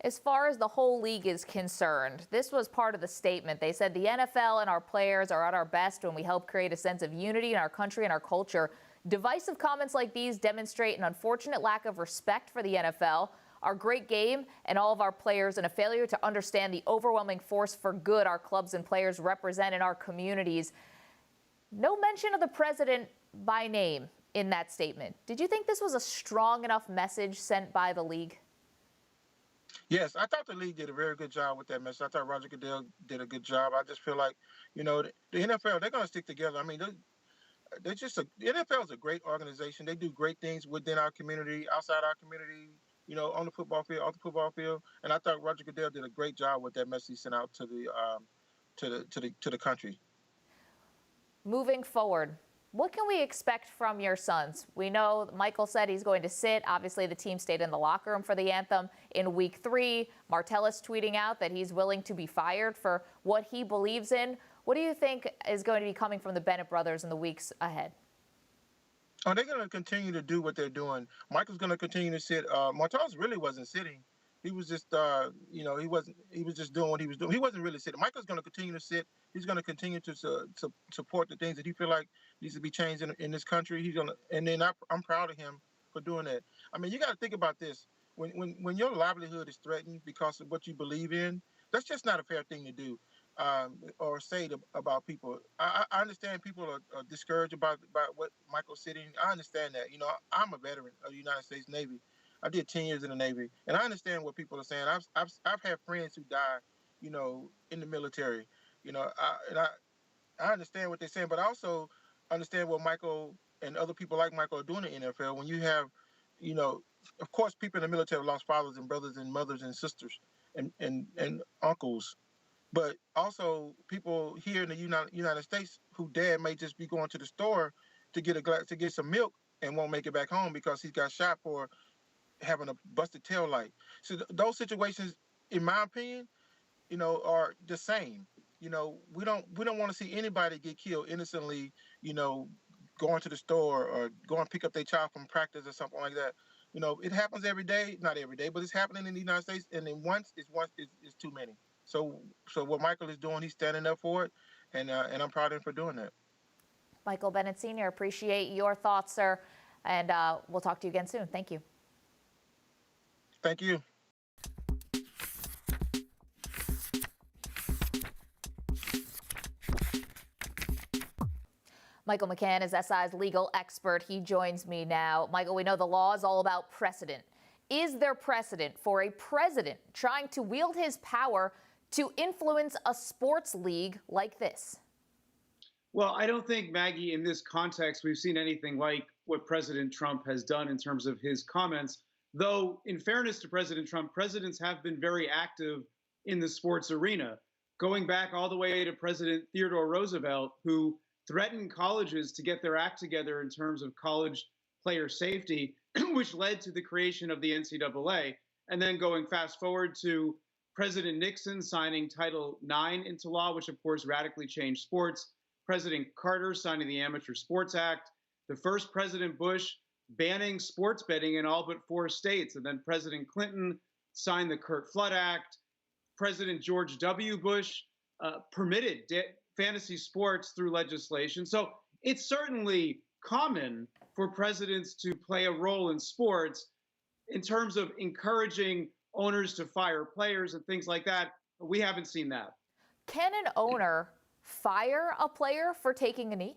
As far as the whole league is concerned, this was part of the statement. They said the NFL and our players are at our best when we help create a sense of unity in our country and our culture. Divisive comments like these demonstrate an unfortunate lack of respect for the NFL, our great game, and all of our players, and a failure to understand the overwhelming force for good our clubs and players represent in our communities. No mention of the president by name in that statement. Did you think this was a strong enough message sent by the league? Yes, I thought the league did a very good job with that message. I thought Roger Goodell did a good job. I just feel like, the NFL, they're going to stick together. I mean, the NFL is a great organization. They do great things within our community, outside our community, on the football field, off the football field. And I thought Roger Goodell did a great job with that message he sent out to the country. Moving forward, what can we expect from your sons? We know Michael said he's going to sit. Obviously, the team stayed in the locker room for the anthem in week 3. Martellus tweeting out that he's willing to be fired for what he believes in. What do you think is going to be coming from the Bennett brothers in the weeks ahead? Oh, they're going to continue to do what they're doing. Michael's going to continue to sit. Martellus really wasn't sitting. He was just, he was just doing what he was doing. He wasn't really sitting. Michael's going to continue to sit. He's going to continue to support the things that he feel like needs to be changed in this country. And then I'm proud of him for doing that. I mean, you got to think about this. When your livelihood is threatened because of what you believe in, that's just not a fair thing to do. Or say about people. I understand people are discouraged about what Michael's sitting. I understand that. I'm a veteran of the United States Navy. I did 10 years in the Navy, and I understand what people are saying. I've had friends who died, in the military. I understand what they're saying, but I also understand what Michael and other people like Michael are doing in the NFL. When you have, of course, people in the military have lost fathers and brothers and mothers and sisters and uncles. But also people here in the United States who dad may just be going to the store to get some milk and won't make it back home because he got shot for having a busted tail light. So those situations, in my opinion, are the same. We don't want to see anybody get killed innocently, going to the store or going to pick up their child from practice or something like that. It happens every day, not every day, but it's happening in the United States, and then once is too many. So what Michael is doing, he's standing up for it, and I'm proud of him for doing that. Michael Bennett Sr., appreciate your thoughts, sir, and we'll talk to you again soon. Thank you. Thank you. Michael McCann is SI's legal expert. He joins me now. Michael, we know the law is all about precedent. Is there precedent for a president trying to wield his power to influence a sports league like this? Well, I don't think, Maggie, in this context, we've seen anything like what President Trump has done in terms of his comments. Though, in fairness to President Trump, presidents have been very active in the sports arena, going back all the way to President Theodore Roosevelt, who threatened colleges to get their act together in terms of college player safety, which led to the creation of the NCAA. And then going fast forward to President Nixon signing Title IX into law, which of course radically changed sports. President Carter signing the Amateur Sports Act. The first President Bush banning sports betting in all but 4 states. And then President Clinton signed the Curt Flood Act. President George W. Bush permitted fantasy sports through legislation. So it's certainly common for presidents to play a role in sports in terms of encouraging owners to fire players and things like that. We haven't seen that. Can an owner fire a player for taking a knee?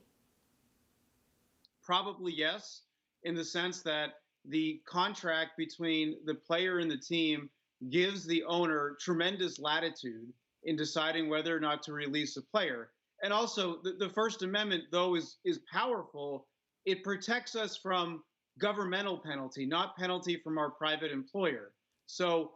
Probably yes, in the sense that the contract between the player and the team gives the owner tremendous latitude in deciding whether or not to release a player. And also, the First Amendment, though, is powerful. It protects us from governmental penalty, not penalty from our private employer. So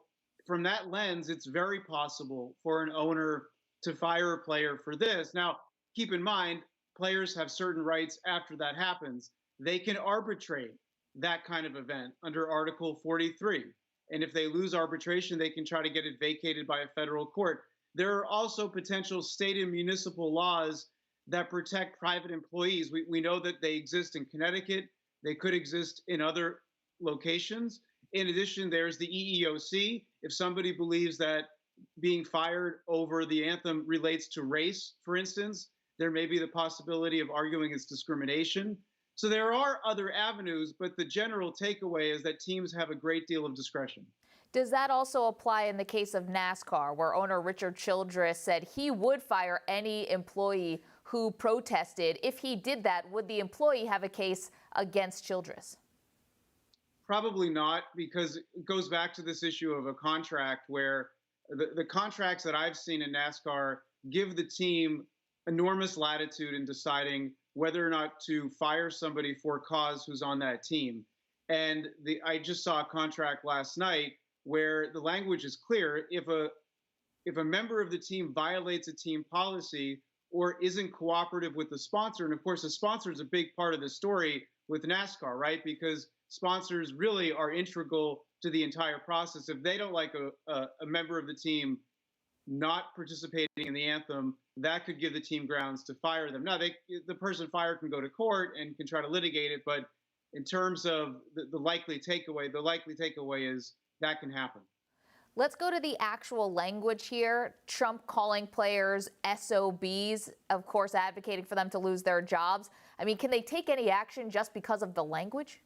from that lens, it's very possible for an owner to fire a player for this. Now, keep in mind, players have certain rights after that happens. They can arbitrate that kind of event under Article 43. And if they lose arbitration, they can try to get it vacated by a federal court. There are also potential state and municipal laws that protect private employees. We know that they exist in Connecticut. They could exist in other locations. In addition, there's the EEOC. If somebody believes that being fired over the anthem relates to race, for instance, there may be the possibility of arguing it's discrimination. So there are other avenues, but the general takeaway is that teams have a great deal of discretion. Does that also apply in the case of NASCAR, where owner Richard Childress said he would fire any employee who protested? If he did that, would the employee have a case against Childress? Probably not, because it goes back to this issue of a contract where the contracts that I've seen in NASCAR give the team enormous latitude in deciding whether or not to fire somebody for a cause who's on that team. And I just saw a contract last night where the language is clear. If a member of the team violates a team policy or isn't cooperative with the sponsor, and of course the sponsor is a big part of the story with NASCAR, right? Because sponsors really are integral to the entire process. If they don't like a member of the team not participating in the anthem, that could give the team grounds to fire them. Now, the person fired can go to court and can try to litigate it, but in terms of the likely takeaway is that can happen. Let's go to the actual language here. Trump calling players SOBs, of course, advocating for them to lose their jobs. I mean, can they take any action just because of the language?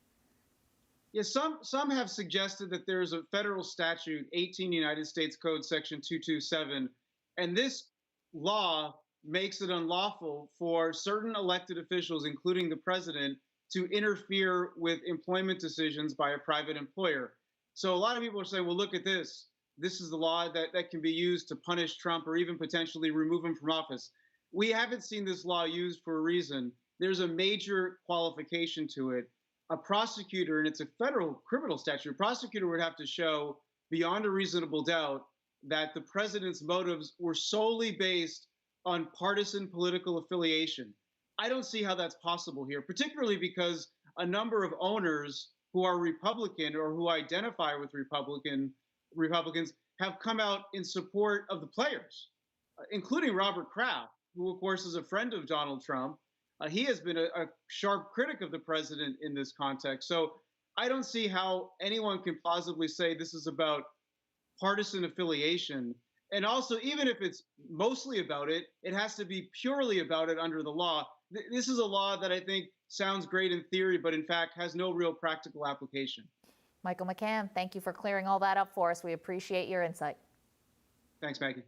Yeah, some have suggested that there's a federal statute, 18 United States Code Section 227, and this law makes it unlawful for certain elected officials, including the president, to interfere with employment decisions by a private employer. So a lot of people are saying, well, look at this. This is the law that can be used to punish Trump or even potentially remove him from office. We haven't seen this law used for a reason. There's a major qualification to it. A prosecutor, and it's a federal criminal statute, a prosecutor would have to show beyond a reasonable doubt that the president's motives were solely based on partisan political affiliation. I don't see how that's possible here, particularly because a number of owners who are Republican or who identify with Republicans have come out in support of the players, including Robert Kraft, who, of course, is a friend of Donald Trump. He has been a sharp critic of the president in this context. So I don't see how anyone can plausibly say this is about partisan affiliation. And also, even if it's mostly about it, it has to be purely about it under the law. This is a law that I think sounds great in theory, but in fact has no real practical application. Michael McCann, thank you for clearing all that up for us. We appreciate your insight. Thanks, Maggie.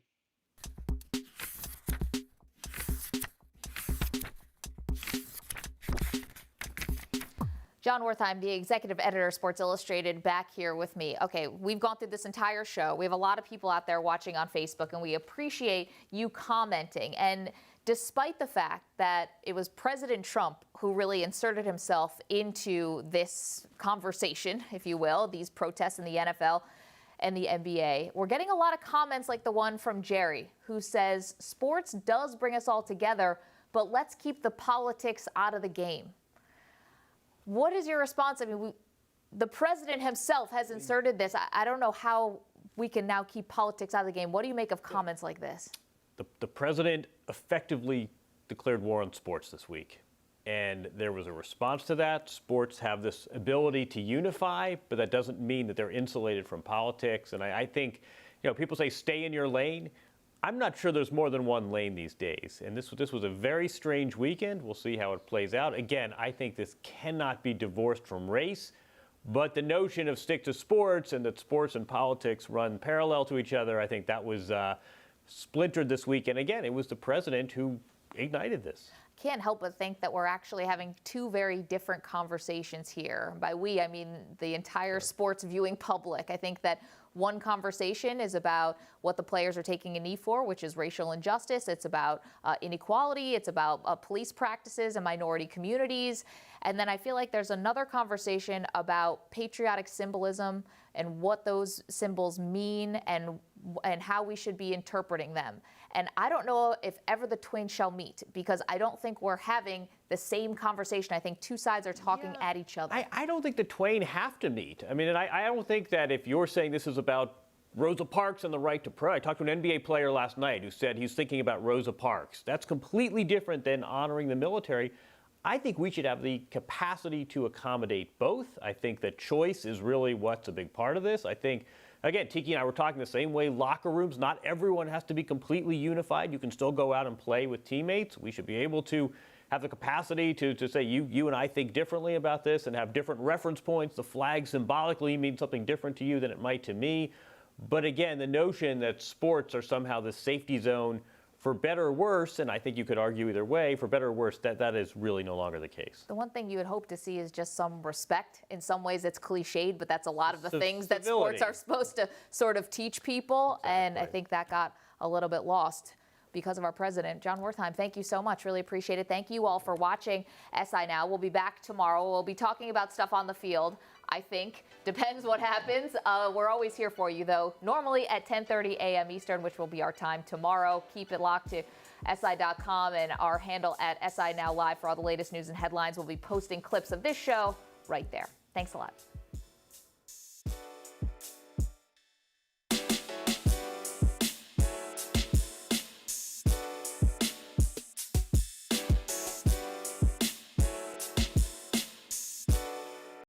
John Wertheim, the executive editor of Sports Illustrated, back here with me. Okay, we've gone through this entire show. We have a lot of people out there watching on Facebook, and we appreciate you commenting. And despite the fact that it was President Trump who really inserted himself into this conversation, if you will, these protests in the NFL and the NBA, we're getting a lot of comments like the one from Jerry, who says, sports does bring us all together, but let's keep the politics out of the game. What is your response? I mean, the president himself has inserted this. I don't know how we can now keep politics out of the game. What do you make of comments like this? The president effectively declared war on sports this week. And there was a response to that. Sports have this ability to unify, but that doesn't mean that they're insulated from politics. And I think, people say stay in your lane. I'm not sure there's more than one lane these days. And this was a very strange weekend. We'll see how it plays out. Again, I think this cannot be divorced from race. But the notion of stick to sports and that sports and politics run parallel to each other, I think that was splintered this week. And again, it was the president who ignited this. Can't help but think that we're actually having two very different conversations here. By we, I mean the entire sports viewing public. I think that one conversation is about what the players are taking a knee for, which is racial injustice. It's about inequality. It's about police practices and minority communities. And then I feel like there's another conversation about patriotic symbolism and what those symbols mean and how we should be interpreting them. And I don't know if ever the twain shall meet, because I don't think we're having the same conversation. I think two sides are talking at each other. I don't think the twain have to meet. I mean, and I don't think that if you're saying this is about Rosa Parks and the right to pray. I talked to an NBA player last night who said he's thinking about Rosa Parks. That's completely different than honoring the military. I think we should have the capacity to accommodate both. I think that choice is really what's a big part of this. I think, again, Tiki and I were talking the same way. Locker rooms, not everyone has to be completely unified. You can still go out and play with teammates. We should be able to have the capacity to say you and I think differently about this and have different reference points. The flag symbolically means something different to you than it might to me. But again, the notion that sports are somehow the safety zone, for better or worse, and I think you could argue either way, for better or worse, that is really no longer the case. The one thing you would hope to see is just some respect. In some ways it's cliched, but that's a lot of the things that sports are supposed to sort of teach people. Exactly. And I think that got a little bit lost because of our president. Jon Wertheim, thank you so much. Really appreciate it. Thank you all for watching SI Now. We'll be back tomorrow. We'll be talking about stuff on the field, I think. Depends what happens. We're always here for you, though, normally at 10:30 a.m. Eastern, which will be our time tomorrow. Keep it locked to SI.com and our handle at SI Now Live for all the latest news and headlines. We'll be posting clips of this show right there. Thanks a lot.